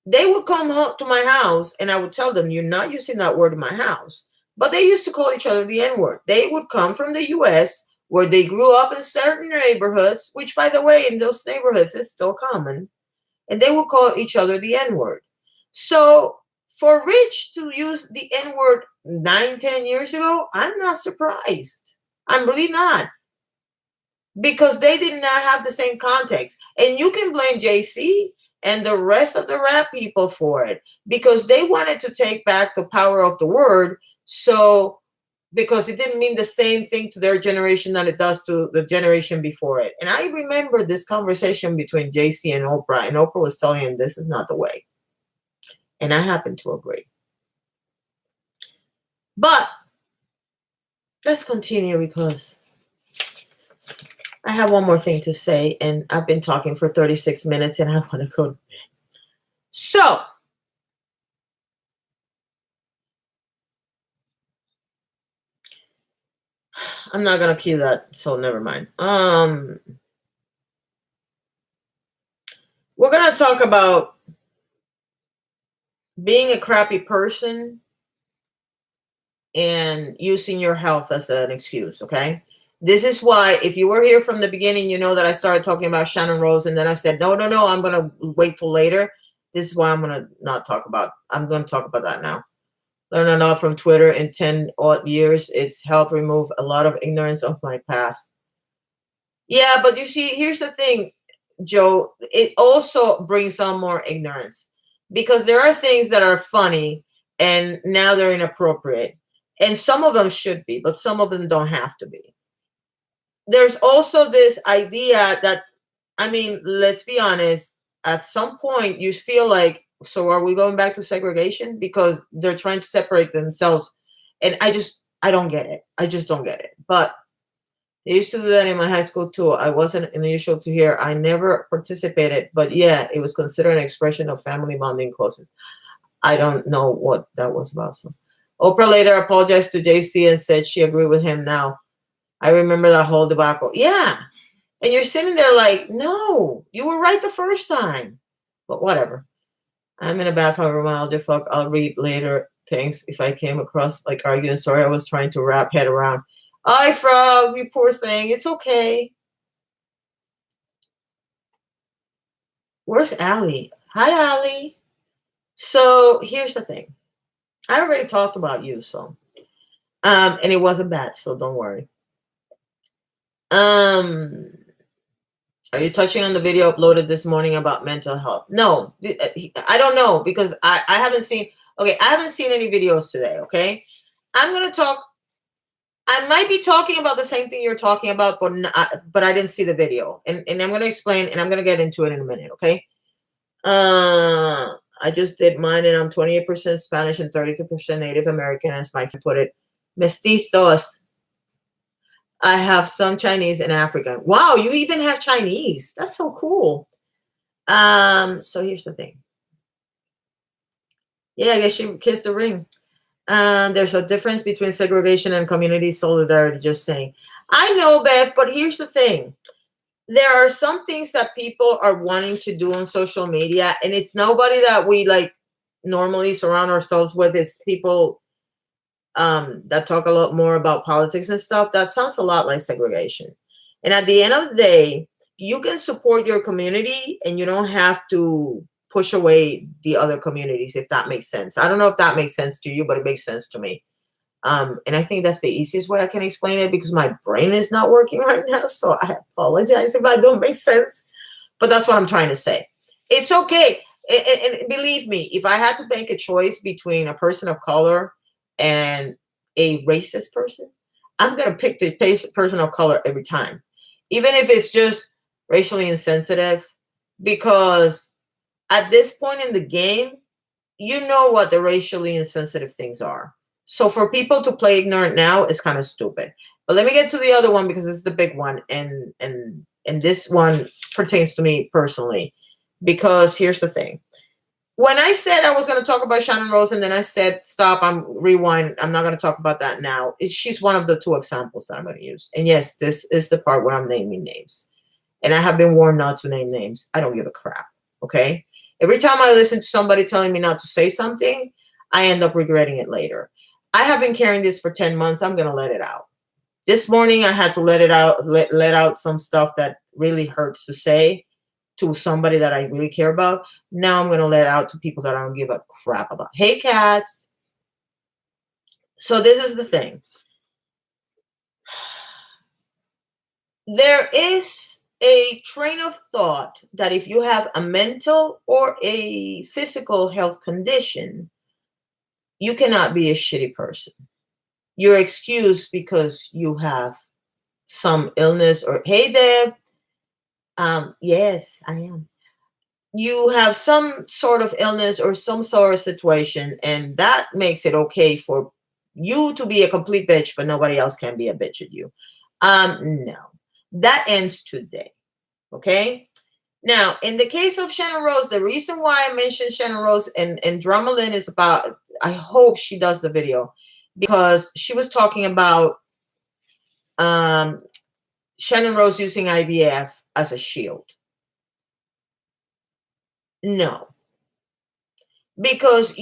They would come home to my house and I would tell them, you're not using that word in my house. But they used to call each other the N-word. They would come from the US where they grew up in certain neighborhoods, which, by the way, in those neighborhoods is still common. And they would call each other the N-word. So for Rich to use the N-word 9-10 years ago, I'm not surprised. I'm really not. Because they did not have the same context. And you can blame JC and the rest of the rap people for it because they wanted to take back the power of the word. So, because it didn't mean the same thing to their generation that it does to the generation before it. And I remember this conversation between JC and Oprah was telling him this is not the way. And I happen to agree. But let's continue because I have one more thing to say, and I've been talking for 36 minutes, and I want to go to bed. So, I'm not going to cue that, so never mind. We're going to talk about being a crappy person and using your health as an excuse, okay? This is why, if you were here from the beginning, you know that I started talking about Shannon Rose, and then I said, no, I'm going to wait till later. This is why I'm going to not talk about. I'm going to talk about that now. Learn a lot from Twitter in 10 odd years. It's helped remove a lot of ignorance of my past. Yeah, but you see, here's the thing, Joe. It also brings on more ignorance because there are things that are funny and now they're inappropriate. And some of them should be, but some of them don't have to be. There's also this idea that, I mean, let's be honest, at some point you feel like, so are we going back to segregation? Because they're trying to separate themselves. And I don't get it. I just don't get it. But they used to do that in my high school too. I wasn't unusual to hear. I never participated, but yeah, it was considered an expression of family bonding closeness. I don't know what that was about. So Oprah later apologized to JC and said she agreed with him now. I remember that whole debacle. Yeah. And you're sitting there like, no, you were right the first time. But whatever. I'm in a bad fibromyalgia. Fuck, I'll read later. Thanks if I came across like arguing. Sorry, I was trying to wrap head around. Hi, Frog, you poor thing. It's okay. Where's Allie? Hi, Allie. So here's the thing. I already talked about you, so. And it wasn't bad, so don't worry. Are you touching on the video uploaded this morning about mental health? No, I don't know because I haven't seen. Okay, I haven't seen any videos today. Okay, I'm gonna talk. I might be talking about the same thing you're talking about, but I didn't see the video, and I'm gonna explain, and I'm gonna get into it in a minute. Okay. I just did mine, and I'm 28% Spanish and 32% Native American, as my friend put it. Mestizos. I have some Chinese and African. Wow, you even have Chinese. That's so cool. So here's the thing. Yeah, I guess she kissed the ring. There's a difference between segregation and community solidarity, just saying. I know, Beth, but here's the thing. There are some things that people are wanting to do on social media, and it's nobody that we like normally surround ourselves with. It's people that talk a lot more about politics and stuff. That sounds a lot like segregation. And at the end of the day, you can support your community and you don't have to push away the other communities, if that makes sense. I don't know if that makes sense to you, but it makes sense to me. And I think that's the easiest way I can explain it because my brain is not working right now. So I apologize if I don't make sense. But that's what I'm trying to say. It's okay. And believe me, if I had to make a choice between a person of color and a racist person, I'm going to pick the person of color every time, even if it's just racially insensitive, because at this point in the game, you know what the racially insensitive things are. So for people to play ignorant now is kind of stupid. But let me get to the other one because this is the big one, and this one pertains to me personally. Because here's the thing. When I said I was going to talk about Shannon Rose and then I said, stop, rewind, I'm not going to talk about that now. She's one of the two examples that I'm going to use. And yes, this is the part where I'm naming names. And I have been warned not to name names. I don't give a crap. Okay? Every time I listen to somebody telling me not to say something, I end up regretting it later. I have been carrying this for 10 months. I'm going to let it out. This morning, I had to let it out, let out some stuff that really hurts to say to somebody that I really care about. Now I'm going to let out to people that I don't give a crap about. Hey, cats. So this is the thing. There is a train of thought that if you have a mental or a physical health condition, you cannot be a shitty person. You're excused because you have some illness or, hey, Deb. Yes, I am. You have some sort of illness or some sort of situation, and that makes it okay for you to be a complete bitch, but nobody else can be a bitch at you. No, that ends today. Okay. Now, in the case of Shannon Rose, the reason why I mentioned Shannon Rose and Dramalyn is about, I hope she does the video, because she was talking about Shannon Rose using IVF as a shield. No, because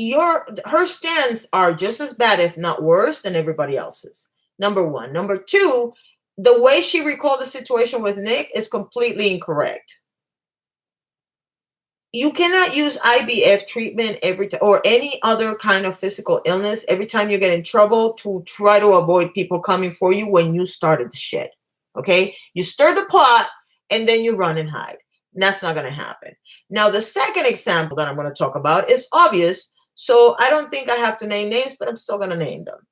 her stands are just as bad, if not worse, than everybody else's. Number one. Number two, the way she recalled the situation with Nick is completely incorrect. You cannot use IVF treatment every time or any other kind of physical illness every time you get in trouble to try to avoid people coming for you when you started the shit. Okay? You stir the pot and then you run and hide. And that's not going to happen. Now, the second example that I'm going to talk about is obvious. So I don't think I have to name names, but I'm still going to name them.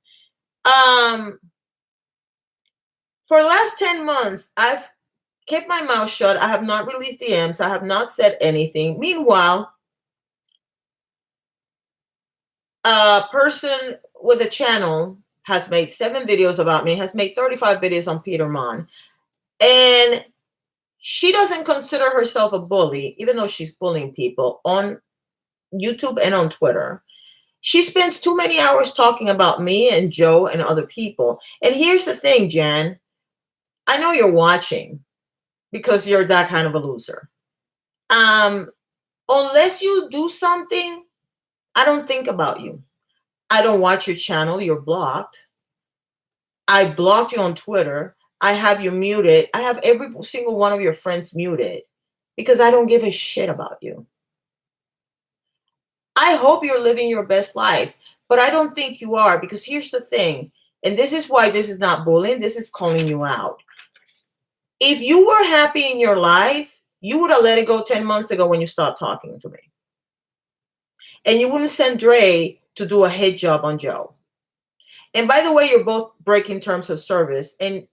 For the last 10 months, I've kept my mouth shut. I have not released DMs. I have not said anything. Meanwhile, a person with a channel has made 7 videos about me, has made 35 videos on Peter Mon. And she doesn't consider herself a bully, even though she's bullying people on YouTube and on Twitter. She spends too many hours talking about me and Joe and other people. And here's the thing, Jan. I know you're watching because you're that kind of a loser. Unless you do something, I don't think about you. I don't watch your channel. You're blocked. I blocked you on Twitter. I have you muted. I have every single one of your friends muted because I don't give a shit about you. I hope you're living your best life, but I don't think you are, because here's the thing, and this is why this is not bullying. This is calling you out. If you were happy in your life, you would have let it go 10 months ago when you stopped talking to me. And you wouldn't send Dre to do a hit job on Joe. And by the way, you're both breaking terms of service. And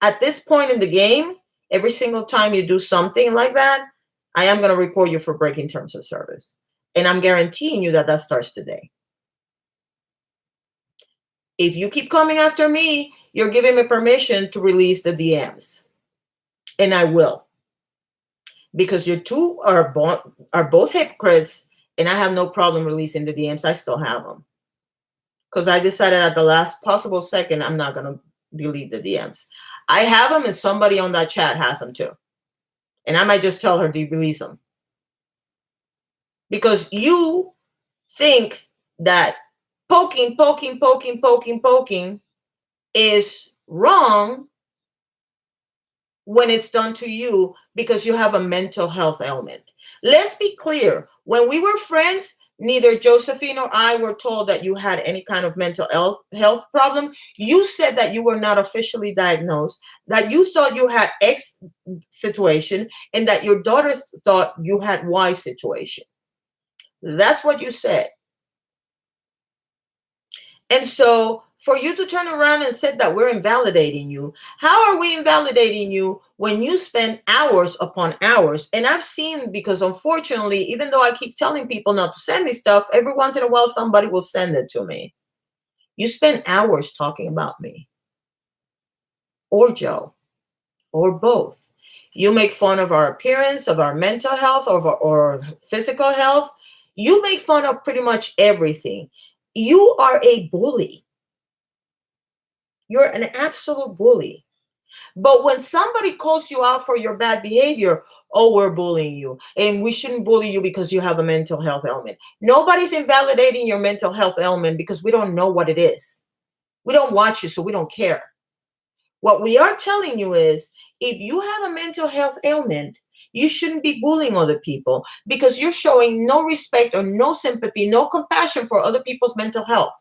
at this point in the game, every single time you do something like that, I am going to report you for breaking terms of service. And I'm guaranteeing you that that starts today. If you keep coming after me, you're giving me permission to release the DMs. And I will. Because you two are both hypocrites, and I have no problem releasing the DMs. I still have them. Because I decided at the last possible second, I'm not going to delete the DMs. I have them, and somebody on that chat has them too. And I might just tell her to release them. Because you think that poking is wrong when it's done to you because you have a mental health ailment. Let's be clear. When we were friends, Neither Josephine or I were told that you had any kind of mental health problem. You said that you were not officially diagnosed, that you thought you had X situation, and that your daughter thought you had Y situation. That's what you said. And so for you to turn around and say that we're invalidating you, how are we invalidating you when you spend hours upon hours? And I've seen, because unfortunately, even though I keep telling people not to send me stuff, every once in a while somebody will send it to me. You spend hours talking about me or Joe or both. You make fun of our appearance, of our mental health, or physical health. You make fun of pretty much everything. You are a bully. You're an absolute bully. But when somebody calls you out for your bad behavior, oh, we're bullying you, and we shouldn't bully you because you have a mental health ailment. Nobody's invalidating your mental health ailment because we don't know what it is. We don't watch you, so we don't care. What we are telling you is, if you have a mental health ailment, you shouldn't be bullying other people because you're showing no respect or no sympathy, no compassion for other people's mental health.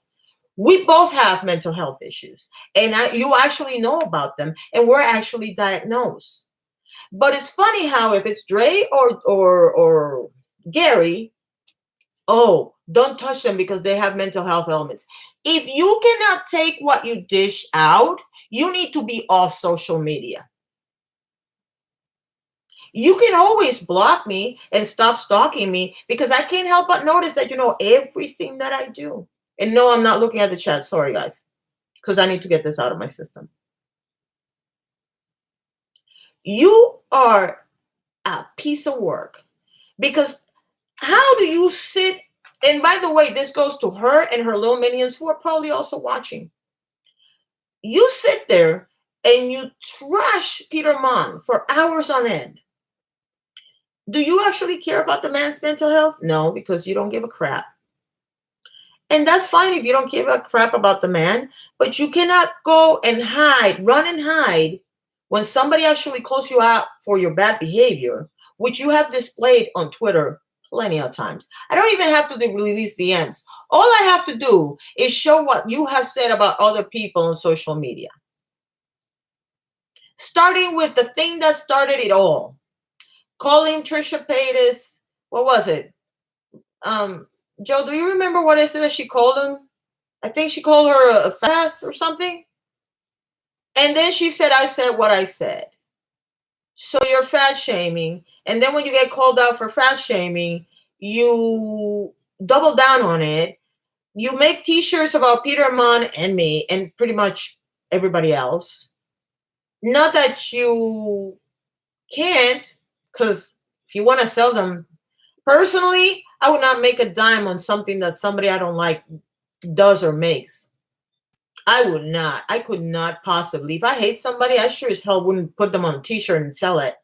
We both have mental health issues, and you actually know about them, and we're actually diagnosed. But it's funny how if it's Dre or Gary, oh, don't touch them because they have mental health ailments. If you cannot take what you dish out, you need to be off social media. You can always block me and stop stalking me because I can't help but notice that you know everything that I do. And no, I'm not looking at the chat. Sorry, guys, because I need to get this out of my system. You are a piece of work because how do you sit? And by the way, this goes to her and her little minions who are probably also watching. You sit there and you trash Peter Mon for hours on end. Do you actually care about the man's mental health? No, because you don't give a crap. And that's fine if you don't give a crap about the man, but you cannot go and hide, run and hide when somebody actually calls you out for your bad behavior, which you have displayed on Twitter plenty of times. I don't even have to release DMs. All I have to do is show what you have said about other people on social media. Starting with the thing that started it all. Calling Trisha Paytas, what was it? Joe, do you remember what I said that she called him? I think she called her a fat ass or something. And then she said, I said what I said. So you're fat shaming. And then when you get called out for fat shaming, you double down on it. You make t-shirts about Peter Mon and me and pretty much everybody else. Not that you can't, because if you want to sell them, personally, I would not make a dime on something that somebody I don't like does or makes. I would not. I could not possibly. If I hate somebody, I sure as hell wouldn't put them on a t-shirt and sell it.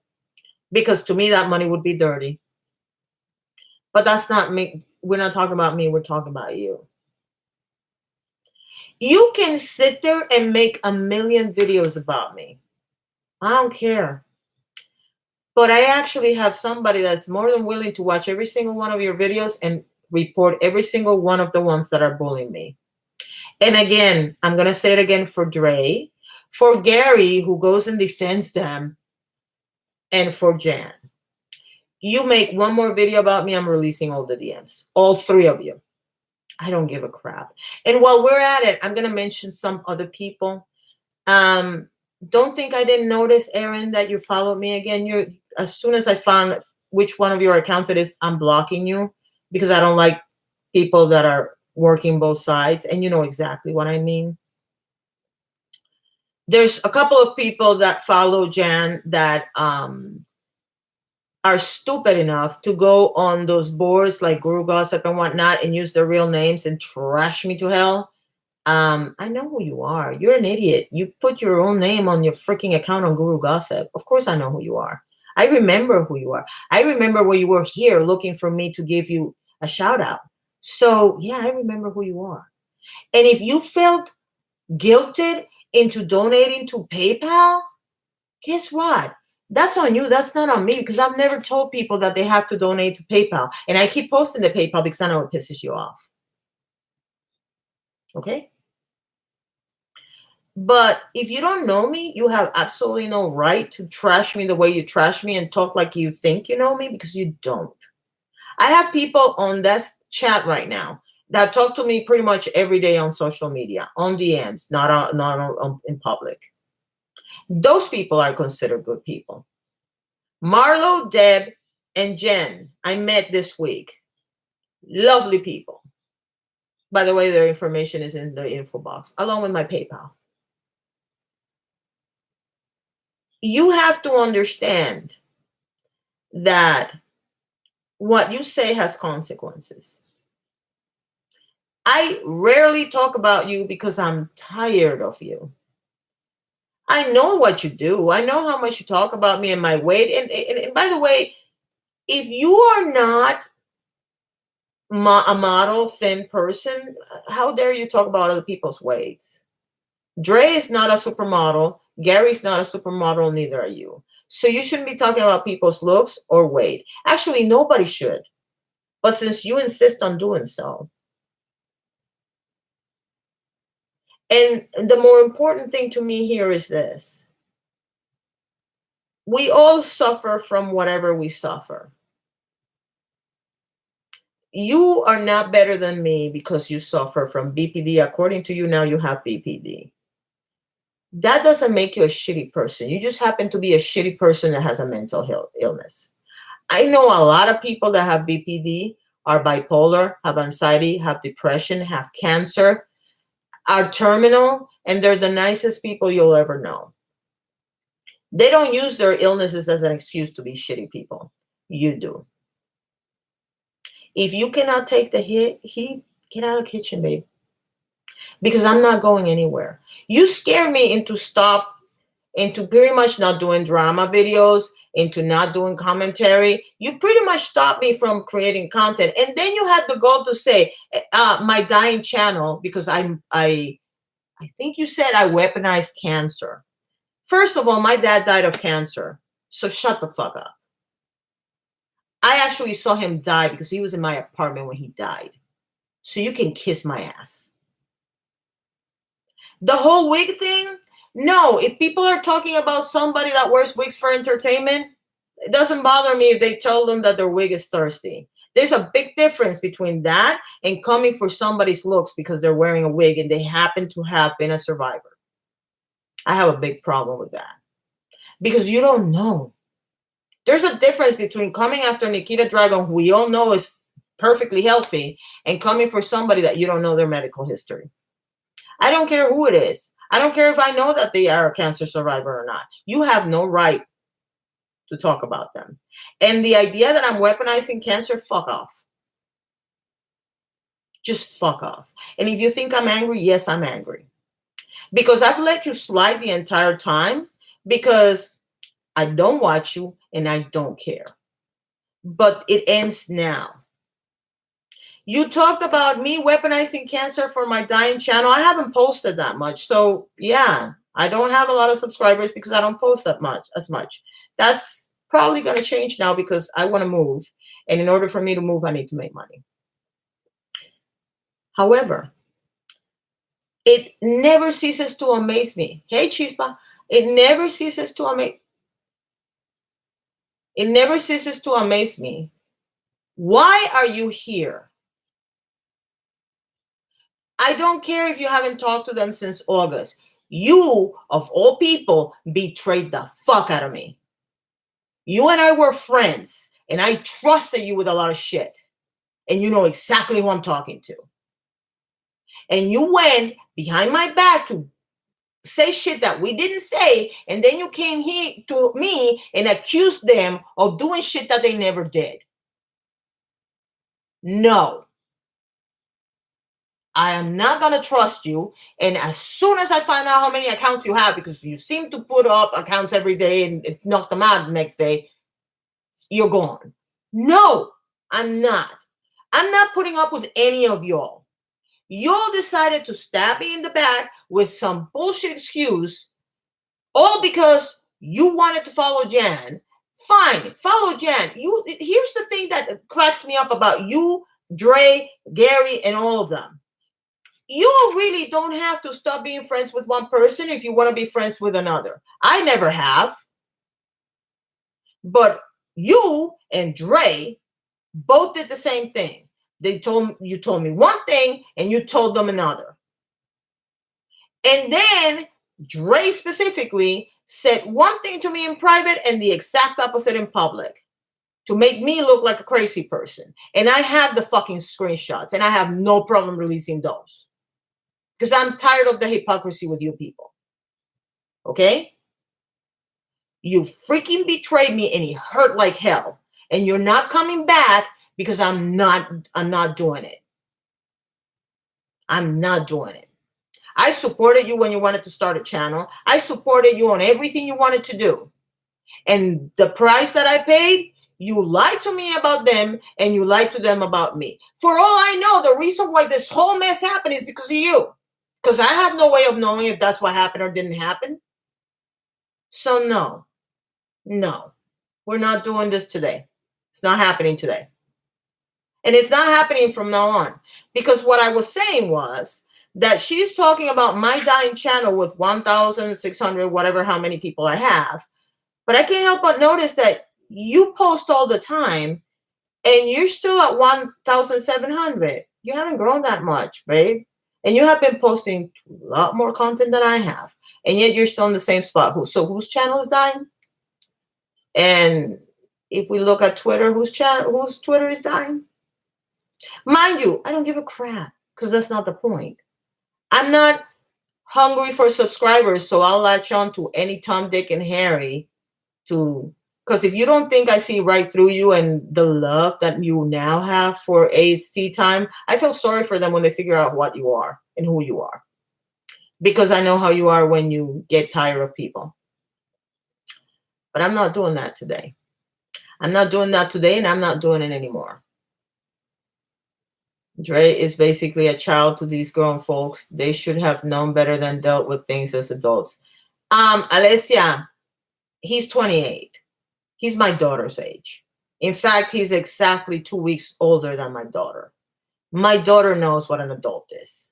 Because to me, that money would be dirty. But that's not me. We're not talking about me. We're talking about you. You can sit there and make a million videos about me. I don't care. But I actually have somebody that's more than willing to watch every single one of your videos and report every single one of the ones that are bullying me. And again, I'm going to say it again for Dre, for Gary, who goes and defends them, and for Jan. You make one more video about me, I'm releasing all the DMs. All three of you. I don't give a crap. And while we're at it, I'm going to mention some other people. Don't think I didn't notice, Aaron, that you followed me again. As soon as I found which one of your accounts it is, I'm blocking you because I don't like people that are working both sides. And you know exactly what I mean. There's a couple of people that follow Jan that are stupid enough to go on those boards like Guru Gossip and whatnot and use their real names and trash me to hell. I know who you are. You're an idiot. You put your own name on your freaking account on Guru Gossip. Of course I know who you are. I remember who you are. I remember when you were here looking for me to give you a shout out. So yeah, I remember who you are. And if you felt guilted into donating to PayPal, guess what? That's on you. That's not on me, because I've never told people that they have to donate to PayPal. And I keep posting the PayPal because I know it pisses you off. Okay? But if you don't know me, you have absolutely no right to trash me the way you trash me and talk like you think you know me, because you don't. I have people on that chat right now that talk to me pretty much every day on social media, on DMs, not in public. Those people I consider good people. Marlo, Deb, and Jen, I met this week. Lovely people. By the way, their information is in the info box, along with my PayPal. You have to understand that what you say has consequences. I rarely talk about you because I'm tired of you. I know what you do. I know how much you talk about me and my weight. And by the way, if you are not a model thin person, how dare you talk about other people's weights? Dre is not a supermodel. Gary's not a supermodel, neither are you. So you shouldn't be talking about people's looks or weight. Actually, nobody should. But since you insist on doing so. And the more important thing to me here is this. We all suffer from whatever we suffer. You are not better than me because you suffer from BPD. According to you, now you have BPD. That doesn't make you a shitty person. You just happen to be a shitty person that has a mental illness. I know a lot of people that have BPD, are bipolar, have anxiety, have depression, have cancer, are terminal, and they're the nicest people you'll ever know. They don't use their illnesses as an excuse to be shitty people. You do. If you cannot take the hit, get out of the kitchen, babe. Because I'm not going anywhere. You scare me into pretty much not doing drama videos, into not doing commentary. You pretty much stopped me from creating content. And then you had the goal to say, my dying channel, because I think you said I weaponized cancer. First of all, my dad died of cancer. So shut the fuck up. I actually saw him die because he was in my apartment when he died. So you can kiss my ass. The whole wig thing? No, if people are talking about somebody that wears wigs for entertainment, it doesn't bother me if they tell them that their wig is thirsty. There's a big difference between that and coming for somebody's looks because they're wearing a wig and they happen to have been a survivor. I have a big problem with that. Because you don't know. There's a difference between coming after Nikita Dragon, who we all know is perfectly healthy, and coming for somebody that you don't know their medical history. I don't care who it is. I don't care if I know that they are a cancer survivor or not. You have no right to talk about them. And the idea that I'm weaponizing cancer, fuck off. Just fuck off. And if you think I'm angry, yes, I'm angry. Because I've let you slide the entire time because I don't watch you and I don't care. But it ends now. You talked about me weaponizing cancer for my dying channel. I haven't posted that much. So yeah, I don't have a lot of subscribers because I don't post as much. That's probably going to change now because I want to move. And in order for me to move, I need to make money. However, it never ceases to amaze me. Hey, Chispa, it never ceases to amaze. It never ceases to amaze me. Why are you here? I don't care if you haven't talked to them since August. You, of all people, betrayed the fuck out of me. You and I were friends, and I trusted you with a lot of shit. And you know exactly who I'm talking to. And you went behind my back to say shit that we didn't say, and then you came here to me and accused them of doing shit that they never did. No. I am not going to trust you. And as soon as I find out how many accounts you have, because you seem to put up accounts every day and knock them out the next day, you're gone. No, I'm not. I'm not putting up with any of y'all. Y'all decided to stab me in the back with some bullshit excuse, all because You wanted to follow Jan. Fine, follow Jan. Here's the thing that cracks me up about you, Dre, Gary, and all of them. You really don't have to stop being friends with one person if you want to be friends with another. I never have. But you and Dre both did the same thing. You told me one thing and you told them another. And then Dre specifically said one thing to me in private and the exact opposite in public to make me look like a crazy person. And I have the fucking screenshots and I have no problem releasing those. Because I'm tired of the hypocrisy with you people. Okay? You freaking betrayed me and it hurt like hell. And you're not coming back because I'm not doing it. I'm not doing it. I supported you when you wanted to start a channel. I supported you on everything you wanted to do. And the price that I paid, you lied to me about them and you lied to them about me. For all I know, the reason why this whole mess happened is because of you. Because I have no way of knowing if that's what happened or didn't happen. So no, we're not doing this today. It's not happening today. And it's not happening from now on. Because what I was saying was that she's talking about my dying channel with 1,600, whatever, how many people I have. But I can't help but notice that you post all the time and you're still at 1,700. You haven't grown that much, babe. And you have been posting a lot more content than I have. And yet you're still in the same spot. So whose channel is dying? And if we look at Twitter, whose Twitter is dying? Mind you, I don't give a crap because that's not the point. I'm not hungry for subscribers, so I'll latch on to any Tom, Dick, and Harry because if you don't think I see right through you and the love that you now have for AST time, I feel sorry for them when they figure out what you are and who you are. Because I know how you are when you get tired of people. But I'm not doing that today. I'm not doing that today, and I'm not doing it anymore. Dre is basically a child to these grown folks. They should have known better than dealt with things as adults. Alessia, he's 28. He's my daughter's age. In fact, he's exactly 2 weeks older than my daughter. My daughter knows what an adult is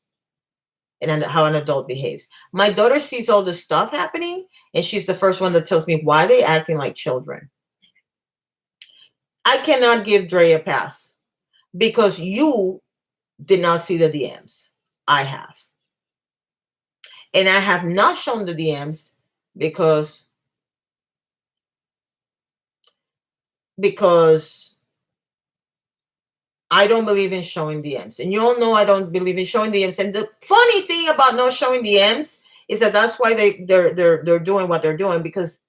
and how an adult behaves. My daughter sees all this stuff happening, and she's the first one that tells me, why are they acting like children? I cannot give Dre a pass because you did not see the DMs. I have. And I have not shown the DMs because I don't believe in showing DMs. And you all know I don't believe in showing DMs. And the funny thing about not showing DMs is that that's why they're doing what they're doing, because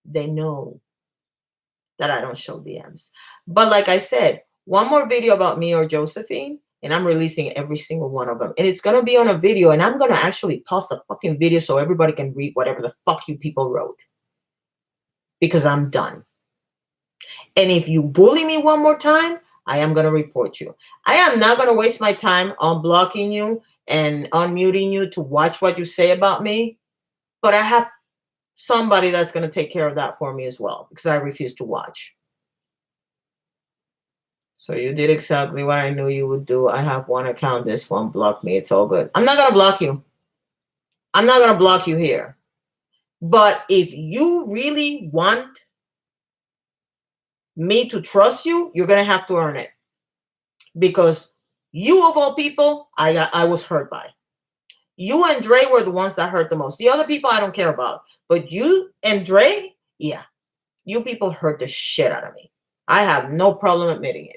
they know that I don't show DMs. But like I said, one more video about me or Josephine, and I'm releasing every single one of them. And it's going to be on a video, and I'm going to actually post a fucking video so everybody can read whatever the fuck you people wrote. Because I'm done. And if you bully me one more time, I am going to report you. I am not going to waste my time on blocking you and unmuting you to watch what you say about me. But I have somebody that's going to take care of that for me as well, because I refuse to watch. So you did exactly what I knew you would do. I have one account. This one blocked me. It's all good. I'm not going to block you. I'm not going to block you here. But if you really want me to trust you, you're going to have to earn it. Because you, of all people, I was hurt by. You and Dre were the ones that hurt the most. The other people I don't care about. But you and Dre, yeah. You people hurt the shit out of me. I have no problem admitting it.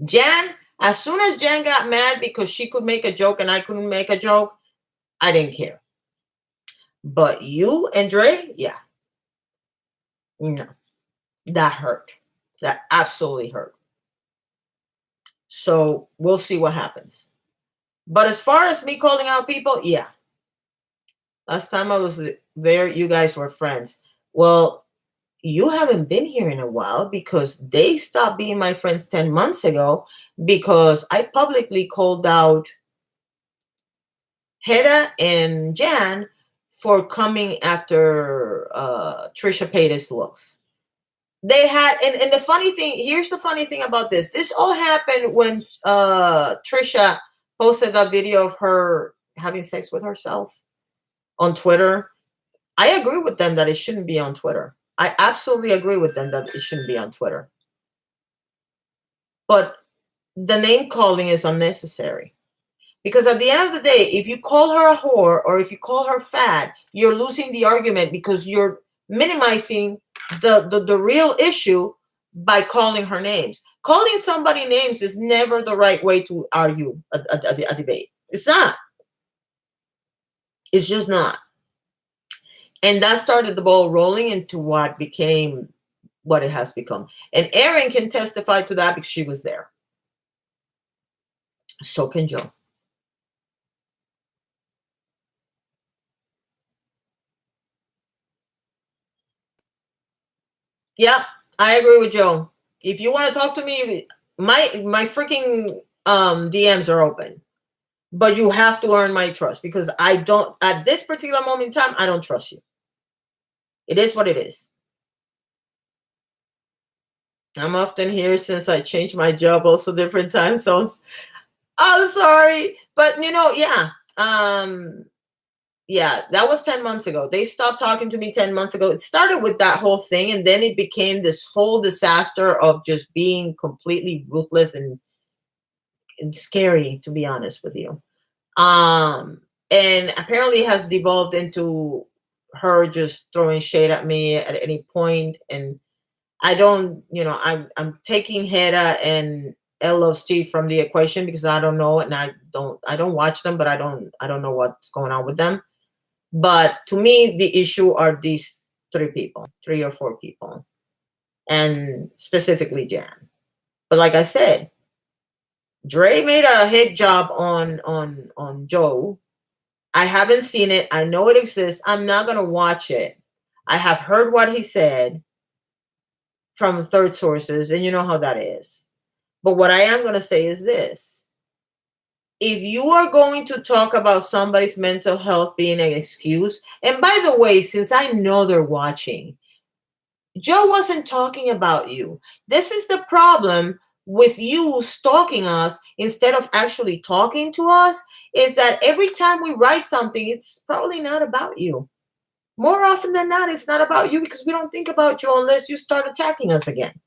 Jan, as soon as Jan got mad because she could make a joke and I couldn't make a joke, I didn't care. But you and Dre, yeah. No. That hurt. That absolutely hurt. So we'll see what happens. But as far as me calling out people, yeah. Last time I was there, you guys were friends. Well, you haven't been here in a while because they stopped being my friends 10 months ago because I publicly called out Hedda and Jan for coming after Trisha Paytas looks. They had, and the funny thing, here's the funny thing about this. This all happened when Trisha posted that video of her having sex with herself on Twitter. I agree with them that it shouldn't be on Twitter. I absolutely agree with them that it shouldn't be on Twitter. But the name calling is unnecessary. Because at the end of the day, if you call her a whore or if you call her fat, you're losing the argument because you're minimizing the real issue by calling her names. Calling somebody names is never the right way to argue a debate. It's not. It's just not. And that started the ball rolling into what became what it has become. And Erin can testify to that because she was there. So can Joe. Yeah, I agree with Joe. If you want to talk to me, my freaking DMs are open. But you have to earn my trust because I don't, at this particular moment in time, I don't trust you. It is what it is. I'm often here since I changed my job, also different time zones. I'm sorry. But yeah. Yeah, that was 10 months ago. They stopped talking to me 10 months ago. It started with that whole thing, and then it became this whole disaster of just being completely ruthless and scary, to be honest with you. And apparently has devolved into her just throwing shade at me at any point. And I don't, I'm taking Hedda and L Love Steve from the equation because I don't know, and I don't watch them, but I don't know what's going on with them. But to me, the issue are these 3 or 4 people, and specifically Jan. But like I said, Dre made a hit job on Joe. I haven't seen it. I know it exists. I'm not going to watch it. I have heard what he said from third sources, and you know how that is. But what I am going to say is this. If you are going to talk about somebody's mental health being an excuse, and by the way, since I know they're watching, Joe wasn't talking about you. This is the problem with you stalking us instead of actually talking to us, is that every time we write something, it's probably not about you. More often than not, it's not about you because we don't think about you unless you start attacking us again.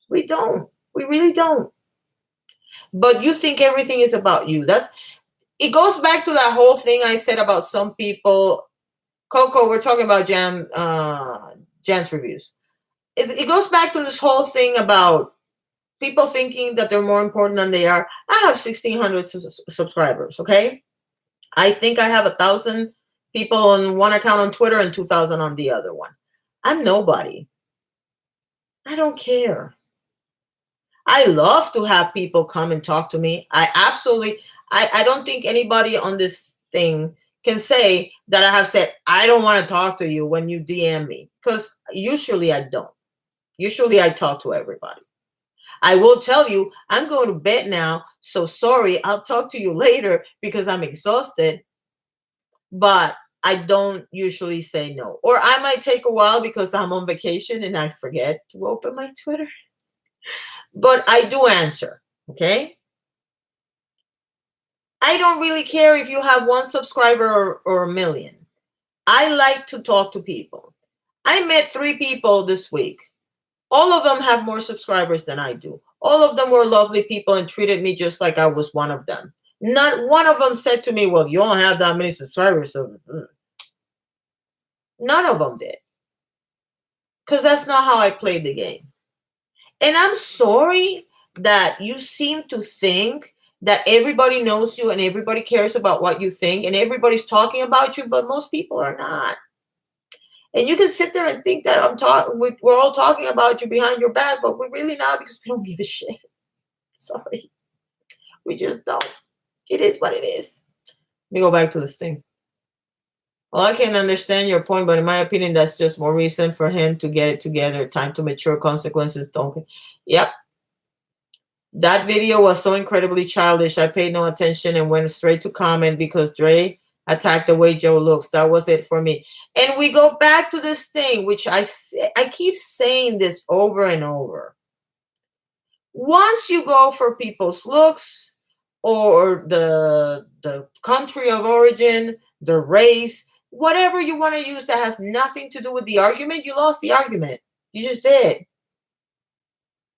We don't. We really don't. But you think everything is about you. It goes back to that whole thing I said about some people. Coco, we're talking about Jan's reviews. It goes back to this whole thing about people thinking that they're more important than they are. I have 1,600 subscribers, okay? I think I have 1,000 people on one account on Twitter and 2,000 on the other one. I'm nobody. I don't care. I love to have people come and talk to me. I don't think anybody on this thing can say that I have said, I don't want to talk to you when you DM me. Because usually I don't. Usually I talk to everybody. I will tell you, I'm going to bed now. So sorry, I'll talk to you later because I'm exhausted. But I don't usually say no. Or I might take a while because I'm on vacation and I forget to open my Twitter. But I do answer, okay? I don't really care if you have 1 subscriber or 1 million. I like to talk to people. I met 3 people this week. All of them have more subscribers than I do. All of them were lovely people and treated me just like I was one of them. Not one of them said to me, well, you don't have that many subscribers. So none of them did. Because that's not how I played the game. And I'm sorry that you seem to think that everybody knows you and everybody cares about what you think and everybody's talking about you, but most people are not. And you can sit there and think that we're all talking about you behind your back, but we're really not because we don't give a shit. Sorry. We just don't. It is what it is. Let me go back to this thing. Well, I can understand your point, but in my opinion, that's just more reason for him to get it together. Time to mature. Consequences don't. Yep. That video was so incredibly childish. I paid no attention and went straight to comment because Dre attack the way Joe looks. That was it for me. And we go back to this thing, which I keep saying this over and over. Once you go for people's looks or the country of origin, the race, whatever you want to use that has nothing to do with the argument, you lost the argument. You just did.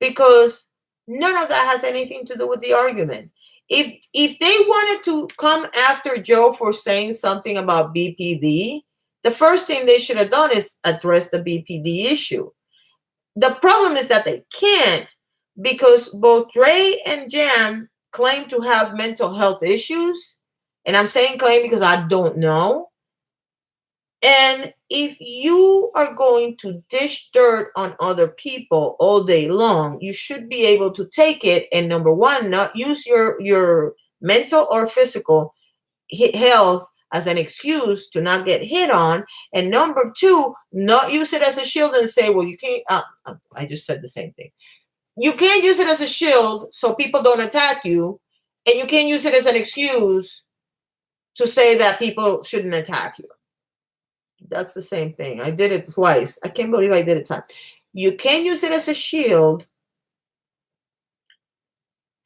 Because none of that has anything to do with the argument. If they wanted to come after Joe for saying something about BPD, the first thing they should have done is address the BPD issue. The problem is that they can't, because both Dre and Jan claim to have mental health issues. And I'm saying claim because I don't know. And if you are going to dish dirt on other people all day long, you should be able to take it and, number one, not use your mental or physical health as an excuse to not get hit on. And number two, not use it as a shield and say, well, you can't. I just said the same thing. You can't use it as a shield so people don't attack you. And you can't use it as an excuse to say that people shouldn't attack you. That's the same thing. I did it twice. I can't believe I did it twice. You can use it as a shield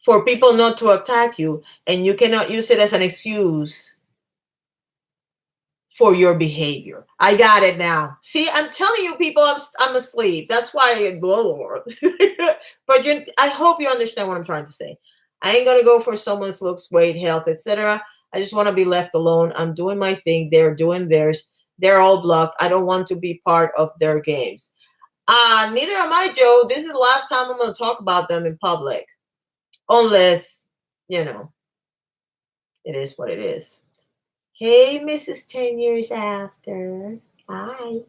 for people not to attack you, and you cannot use it as an excuse for your behavior. I got it now. See, I'm telling you, people, I'm asleep. That's why I blow. But I hope you understand what I'm trying to say. I ain't gonna go for someone's looks, weight, health, etc. I just want to be left alone. I'm doing my thing. They're doing theirs. They're all blocked. I don't want to be part of their games. Neither am I, Joe. This is the last time I'm going to talk about them in public. Unless, it is what it is. Hey, Mrs. 10 Years After. Hi.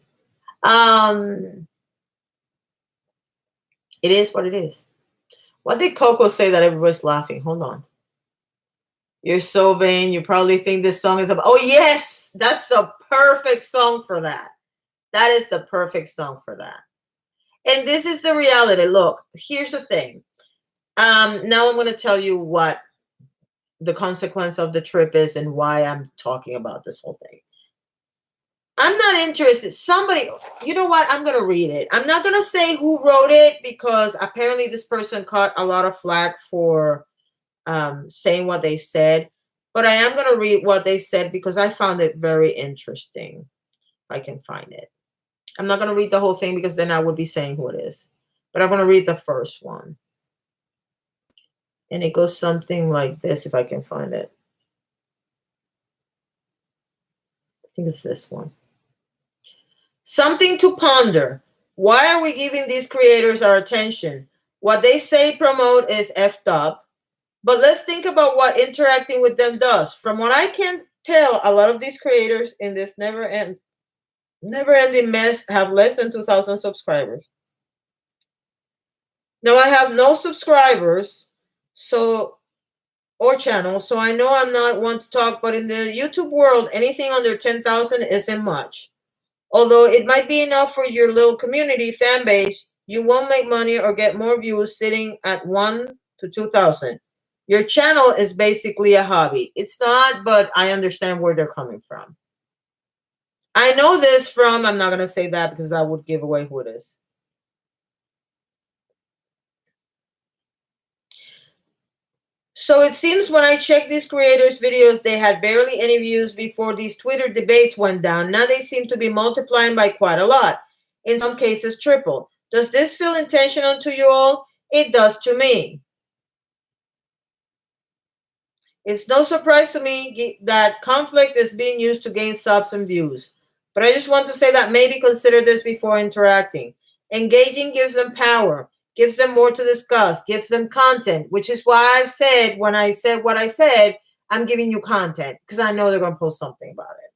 It is what it is. What did Coco say that everybody's laughing? Hold on. You're so vain. You probably think this song is about... Oh, yes! That's the perfect song for that. That is the perfect song for that. And this is the reality. Look, here's the thing. Now I'm going to tell you what the consequence of the trip is and why I'm talking about this whole thing. I'm not interested. Somebody... You know what? I'm going to read it. I'm not going to say who wrote it because apparently this person caught a lot of flack for... saying what they said, but I am going to read what they said because I found it very interesting. If I can find it. I'm not going to read the whole thing because then I would be saying who it is, but I'm going to read the first one. And it goes something like this, if I can find it. I think it's this one. Something to ponder. Why are we giving these creators our attention? What they say promote is effed up. But let's think about what interacting with them does. From what I can tell, a lot of these creators in this never-ending mess have less than 2,000 subscribers. Now, I have no subscribers or channels, so I know I'm not one to talk, but in the YouTube world, anything under 10,000 isn't much. Although it might be enough for your little community fan base, you won't make money or get more views sitting at 1 to 2,000. Your channel is basically a hobby. It's not, but I understand where they're coming from. I know this from, I'm not going to say that because that would give away who it is. So it seems when I checked these creators' videos, they had barely any views before these Twitter debates went down. Now they seem to be multiplying by quite a lot. In some cases, triple. Does this feel intentional to you all? It does to me. It's no surprise to me that conflict is being used to gain subs and views. But I just want to say that maybe consider this before interacting. Engaging gives them power, gives them more to discuss, gives them content, which is why I said, when I said what I said, I'm giving you content because I know they're going to post something about it.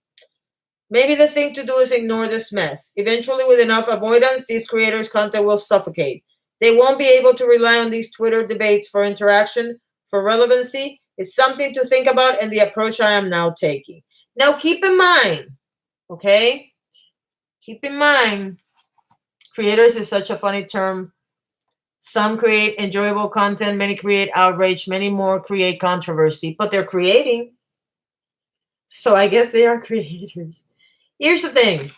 Maybe the thing to do is ignore this mess. Eventually, with enough avoidance, these creators' content will suffocate. They won't be able to rely on these Twitter debates for interaction, for relevancy. It's something to think about and the approach I am now taking. Now, keep in mind, okay? Keep in mind, creators is such a funny term. Some create enjoyable content, many create outrage, many more create controversy, but they're creating. So I guess they are creators. Here's the thing.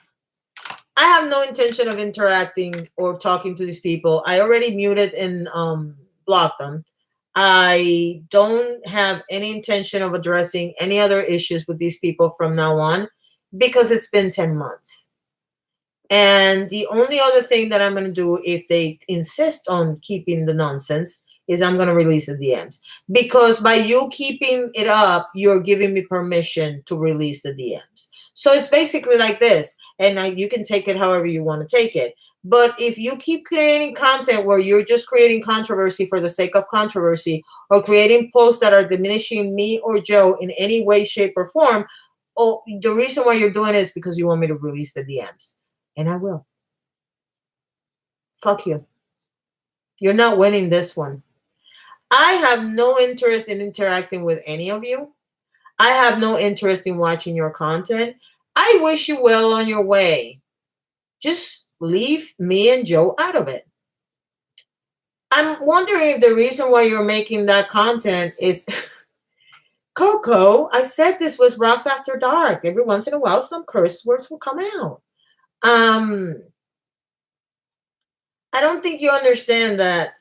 I have no intention of interacting or talking to these people. I already muted and blocked them. I don't have any intention of addressing any other issues with these people from now on because it's been 10 months. And the only other thing that I'm going to do if they insist on keeping the nonsense is I'm going to release the DMs. Because by you keeping it up, you're giving me permission to release the DMs. So it's basically like this. And you can take it however you want to take it. But if you keep creating content where you're just creating controversy for the sake of controversy, or creating posts that are diminishing me or Joe in any way, shape, or form, oh, the reason why you're doing it is because you want me to release the DMs. And I will. Fuck you. You're not winning this one. I have no interest in interacting with any of you. I have no interest in watching your content. I wish you well on your way. Just leave me and Joe out of it. I'm wondering if the reason why you're making that content is Coco. I said this was Rox After Dark. Every once in a while, some curse words will come out. I don't think you understand that.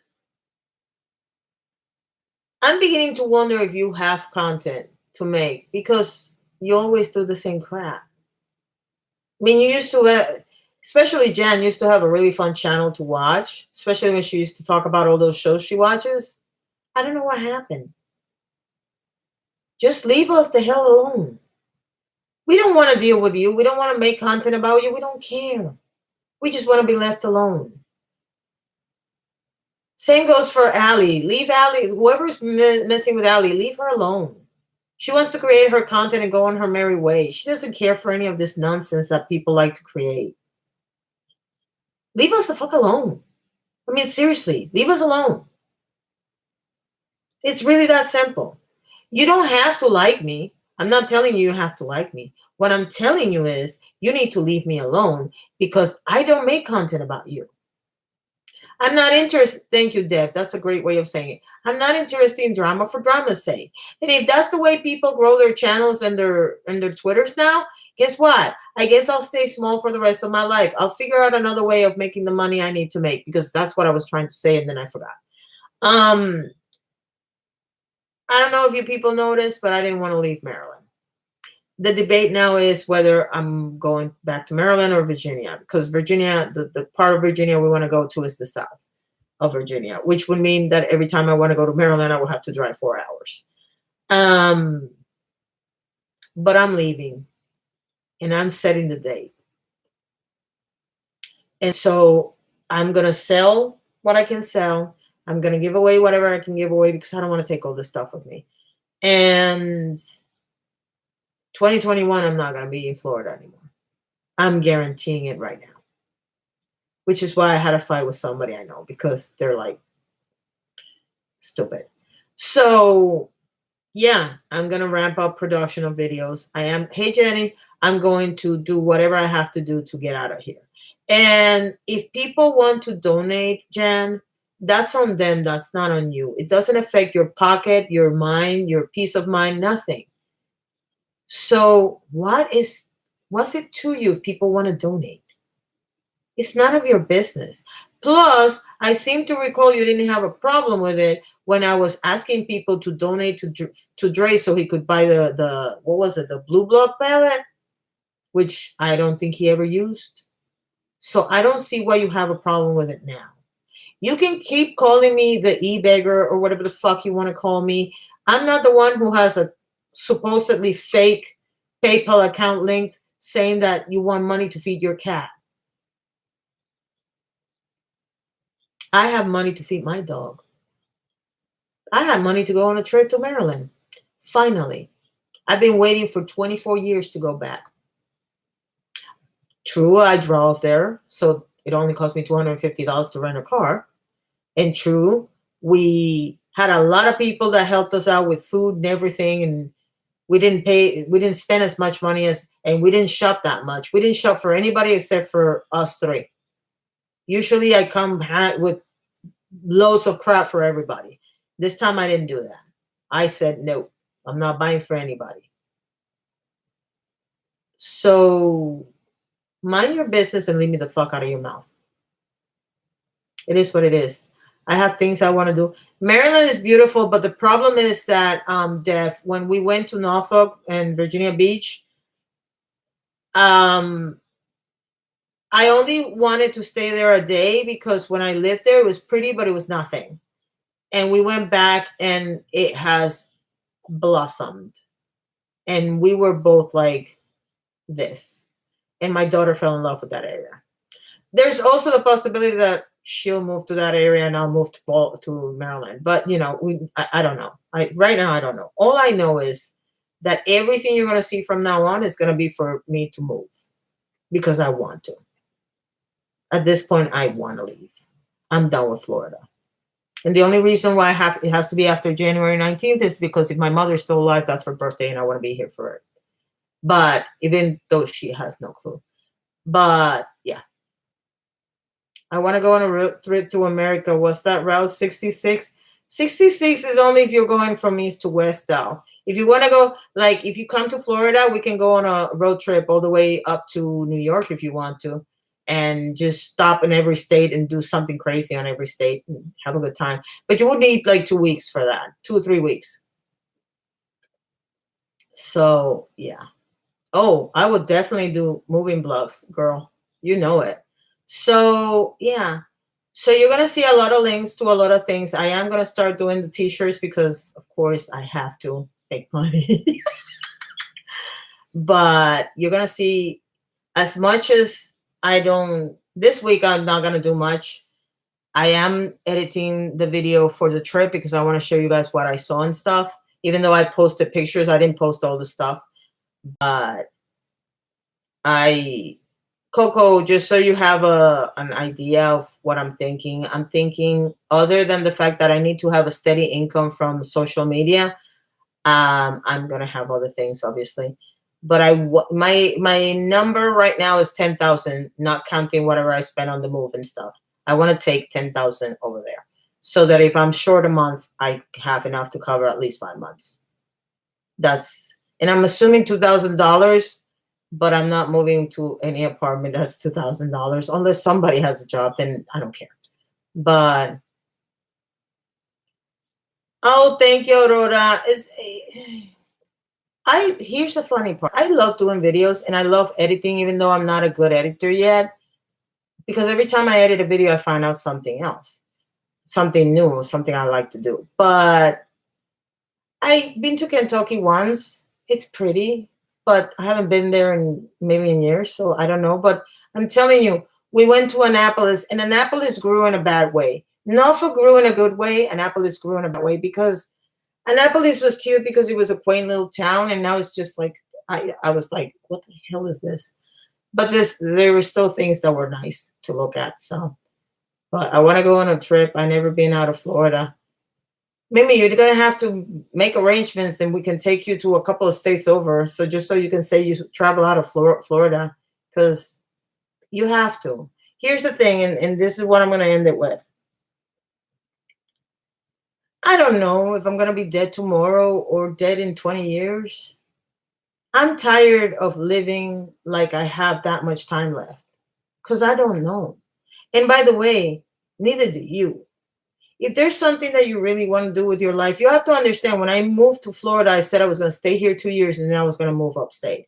I'm beginning to wonder if you have content to make because you always do the same crap. I mean, you used to, especially Jen, used to have a really fun channel to watch, especially when she used to talk about all those shows she watches. I don't know what happened. Just leave us the hell alone. We don't want to deal with you. We don't want to make content about you. We don't care. We just want to be left alone. Same goes for Allie. Leave Allie. Whoever's messing with Allie, leave her alone. She wants to create her content and go on her merry way. She doesn't care for any of this nonsense that people like to create. Leave us the fuck alone. I mean, seriously, leave us alone. It's really that simple. You don't have to like me. I'm not telling you have to like me. What I'm telling you is you need to leave me alone because I don't make content about you. I'm not interested. Thank you, Dev. That's a great way of saying it. I'm not interested in drama for drama's sake. And if that's the way people grow their channels and their Twitters now, guess what? I guess I'll stay small for the rest of my life. I'll figure out another way of making the money I need to make because that's what I was trying to say and then I forgot. I don't know if you people noticed, but I didn't want to leave Maryland. The debate now is whether I'm going back to Maryland or Virginia, because Virginia, the part of Virginia we want to go to is the south of Virginia, which would mean that every time I want to go to Maryland, I will have to drive 4 hours. But I'm leaving and I'm setting the date. And so I'm going to sell what I can sell. I'm going to give away whatever I can give away because I don't want to take all this stuff with me. And 2021, I'm not going to be in Florida anymore. I'm guaranteeing it right now. Which is why I had a fight with somebody I know because they're like stupid. So yeah, I'm going to ramp up production of videos. Hey Jenny, I'm going to do whatever I have to do to get out of here. And if people want to donate, Jan, that's on them. That's not on you. It doesn't affect your pocket, your mind, your peace of mind, nothing. So what's it to you if people want to donate? It's none of your business. Plus, I seem to recall you didn't have a problem with it when I was asking people to donate to Dre so he could buy the what was it, the Blue Blood palette, which I don't think he ever used. So I don't see why you have a problem with it now. You can keep calling me the e-beggar or whatever the fuck you want to call me. I'm not the one who has a supposedly fake PayPal account linked saying that you want money to feed your cat. I have money to feed my dog. I had money to go on a trip to Maryland. Finally. I've been waiting for 24 years to go back. True, I drove there, so it only cost me $250 to rent a car. And true, we had a lot of people that helped us out with food and everything, and we didn't spend as much money and we didn't shop that much. We didn't shop for anybody except for us three. Usually I come with loads of crap for everybody. This time I didn't do that. I said, no, I'm not buying for anybody. So mind your business and leave me the fuck out of your mouth. It is what it is. I have things I want to do. Maryland is beautiful, but the problem is that Dev, when we went to Norfolk and Virginia Beach, um I only wanted to stay there a day because when I lived there it was pretty, but it was nothing. And we went back and it has blossomed. And we were both like this. And my daughter fell in love with that area. There's also the possibility that she'll move to that area and I'll move to Maryland. But I don't know. Right now I don't know. All I know is that everything you're going to see from now on is going to be for me to move because I want to. At this point, I want to leave. I'm done with Florida. And the only reason why it has to be after January 19th is because if my mother's still alive, that's her birthday and I want to be here for it. But even though she has no clue. But yeah. I want to go on a road trip to America. What's that route? 66? 66 is only if you're going from east to west, though. If you want to go, like, if you come to Florida, we can go on a road trip all the way up to New York if you want to. And just stop in every state and do something crazy on every state and have a good time. But you would need like 2 weeks for that, 2 or 3 weeks. So, yeah. Oh, I would definitely do moving blogs, girl. You know it. So, yeah. So you're going to see a lot of links to a lot of things. I am going to start doing the t-shirts because, of course, I have to make money. But you're going to see as much as this week I'm not going to do much. I am editing the video for the trip because I want to show you guys what I saw and stuff. Even though I posted pictures, I didn't post all the stuff. But Coco, just so you have an idea of what I'm thinking other than the fact that I need to have a steady income from social media, I'm going to have other things, obviously. But my number right now is 10,000, not counting whatever I spend on the move and stuff. I want to take 10,000 over there so that if I'm short a month, I have enough to cover at least 5 months. And I'm assuming $2,000, but I'm not moving to any apartment that's $2,000 unless somebody has a job. Then I don't care. But oh, thank you, Aurora. Here's the funny part. I love doing videos and I love editing, even though I'm not a good editor yet. Because every time I edit a video, I find out something else, something new, something I like to do. But I've been to Kentucky once. It's pretty, but I haven't been there in maybe in years, so I don't know. But I'm telling you, we went to Annapolis, and Annapolis grew in a bad way. Norfolk grew in a good way. Annapolis grew in a bad way because Annapolis was cute because it was a quaint little town, and now it's just like I was like, what the hell is this? But there were still things that were nice to look at. So, but I want to go on a trip. I've never been out of Florida. Mimi, you're gonna have to make arrangements, and we can take you to a couple of states over. So just so you can say you travel out of Florida, because you have to. Here's the thing, and this is what I'm gonna end it with. I don't know if I'm gonna be dead tomorrow or dead in 20 years. I'm tired of living like I have that much time left, because I don't know. And by the way, neither do you. If there's something that you really want to do with your life, you have to understand when I moved to Florida, I said I was going to stay here 2 years and then I was going to move upstate.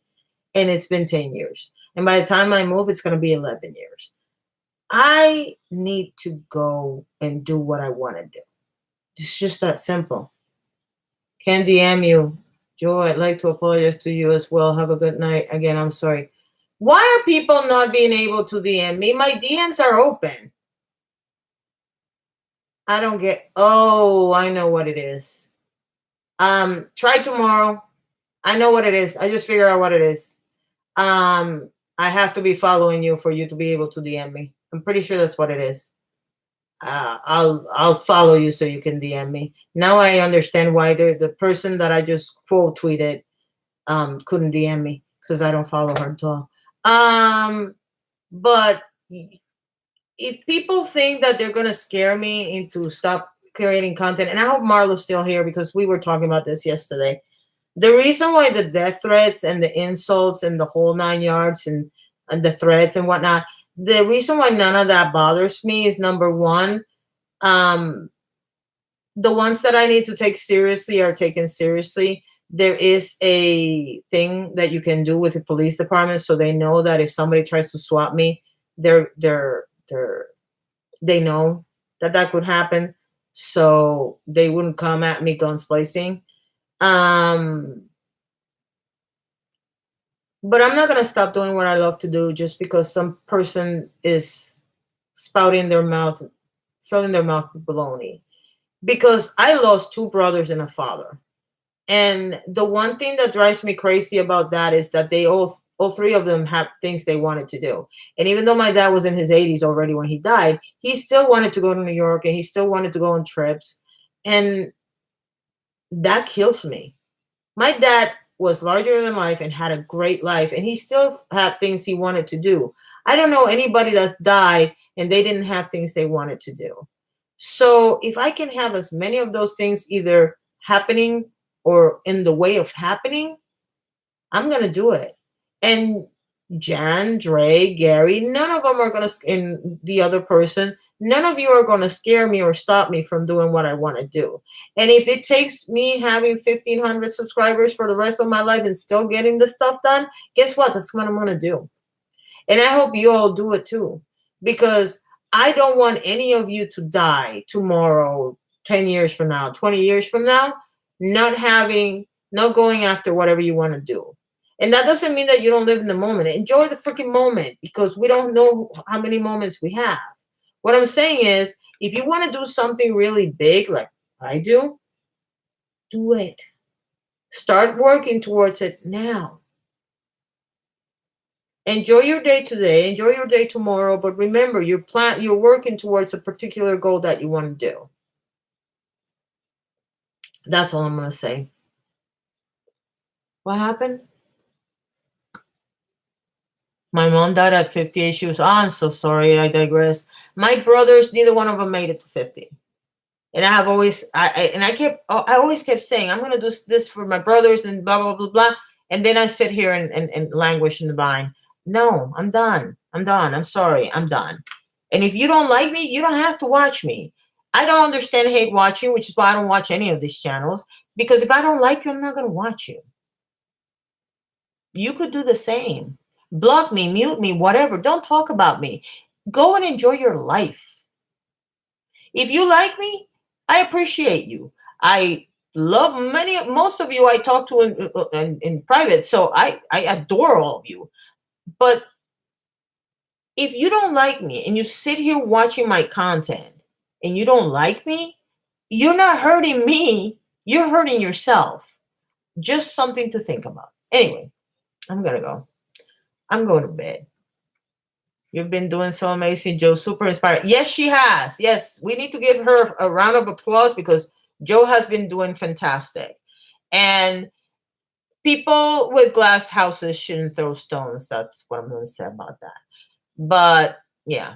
And it's been 10 years. And by the time I move, it's going to be 11 years. I need to go and do what I want to do. It's just that simple. Can DM you. Joe, I'd like to apologize to you as well. Have a good night. Again, I'm sorry. Why are people not being able to DM me? My DMs are open. I don't get. Oh, I know what it is. Try tomorrow. I know what it is. I just figure out what it is. I have to be following you for you to be able to DM me. I'm pretty sure that's what it is. I'll follow you so you can DM me. Now I understand why the person that I just quote tweeted couldn't DM me because I don't follow her at all. But if people think that they're gonna scare me into stop creating content, and I hope Marlo's still here because we were talking about this yesterday. The reason why the death threats and the insults and the whole 9 yards and the threats and whatnot, the reason why none of that bothers me is number one, um, the ones that I need to take seriously are taken seriously. There is a thing that you can do with the police department so they know that if somebody tries to swap me, they're they know that that could happen, so they wouldn't come at me guns blazing. Um, but I'm not gonna stop doing what I love to do just because some person is spouting their mouth, filling their mouth with baloney. Because I lost two brothers and a father. And the one thing that drives me crazy about that is that they all three of them have things they wanted to do. And even though my dad was in his 80s already when he died, he still wanted to go to New York and he still wanted to go on trips. And that kills me. My dad was larger than life and had a great life, and he still had things he wanted to do. I don't know anybody that's died and they didn't have things they wanted to do. So if I can have as many of those things either happening or in the way of happening, I'm gonna do it. And Jan, Dre, Gary, none of them are gonna, and the other person, none of you are gonna scare me or stop me from doing what I want to do. And if it takes me having 1,500 subscribers for the rest of my life and still getting the stuff done, guess what? That's what I'm gonna do. And I hope you all do it too, because I don't want any of you to die tomorrow, 10 years from now, 20 years from now, not having, not going after whatever you want to do. And that doesn't mean that you don't live in the moment. Enjoy the freaking moment because we don't know how many moments we have. What I'm saying is, if you want to do something really big, like I do it. Start working towards it now. Enjoy your day today, enjoy your day tomorrow, but remember you're working towards a particular goal that you want to do. That's all I'm going to say. What happened? My mom died at 58. She was, oh, I'm so sorry. I digress. My brothers, neither one of them made it to 50. And I have always, I always kept saying, I'm going to do this for my brothers and blah, blah, blah, blah. And then I sit here and languish in the vine. No, I'm done. I'm done. I'm sorry. I'm done. And if you don't like me, you don't have to watch me. I don't understand hate watching, which is why I don't watch any of these channels. Because if I don't like you, I'm not going to watch you. You could do the same. Block me, mute me, whatever. Don't talk about me. Go and enjoy your life. If you like me, I appreciate you. I love most of you I talk to in private. So I adore all of you. But if you don't like me and you sit here watching my content and you don't like me, you're not hurting me. You're hurting yourself. Just something to think about. Anyway, I'm going to go. I'm going to bed. You've been doing so amazing, Joe. Super inspired. Yes, she has. Yes, we need to give her a round of applause because Joe has been doing fantastic. And people with glass houses shouldn't throw stones. That's what I'm going to say about that. But yeah,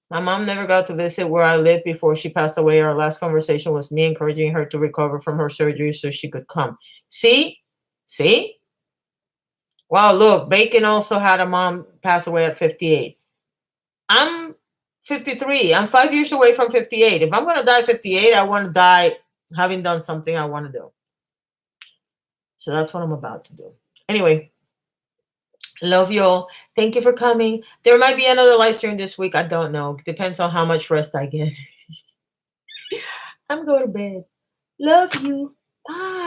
my mom never got to visit where I lived before she passed away. Our last conversation was me encouraging her to recover from her surgery so she could come. See? See? Wow, look, Bacon also had a mom pass away at 58. I'm 53. I'm 5 years away from 58. If I'm going to die 58, I want to die having done something I want to do. So that's what I'm about to do. Anyway, love you all. Thank you for coming. There might be another live stream this week. I don't know. Depends on how much rest I get. I'm going to bed. Love you. Bye.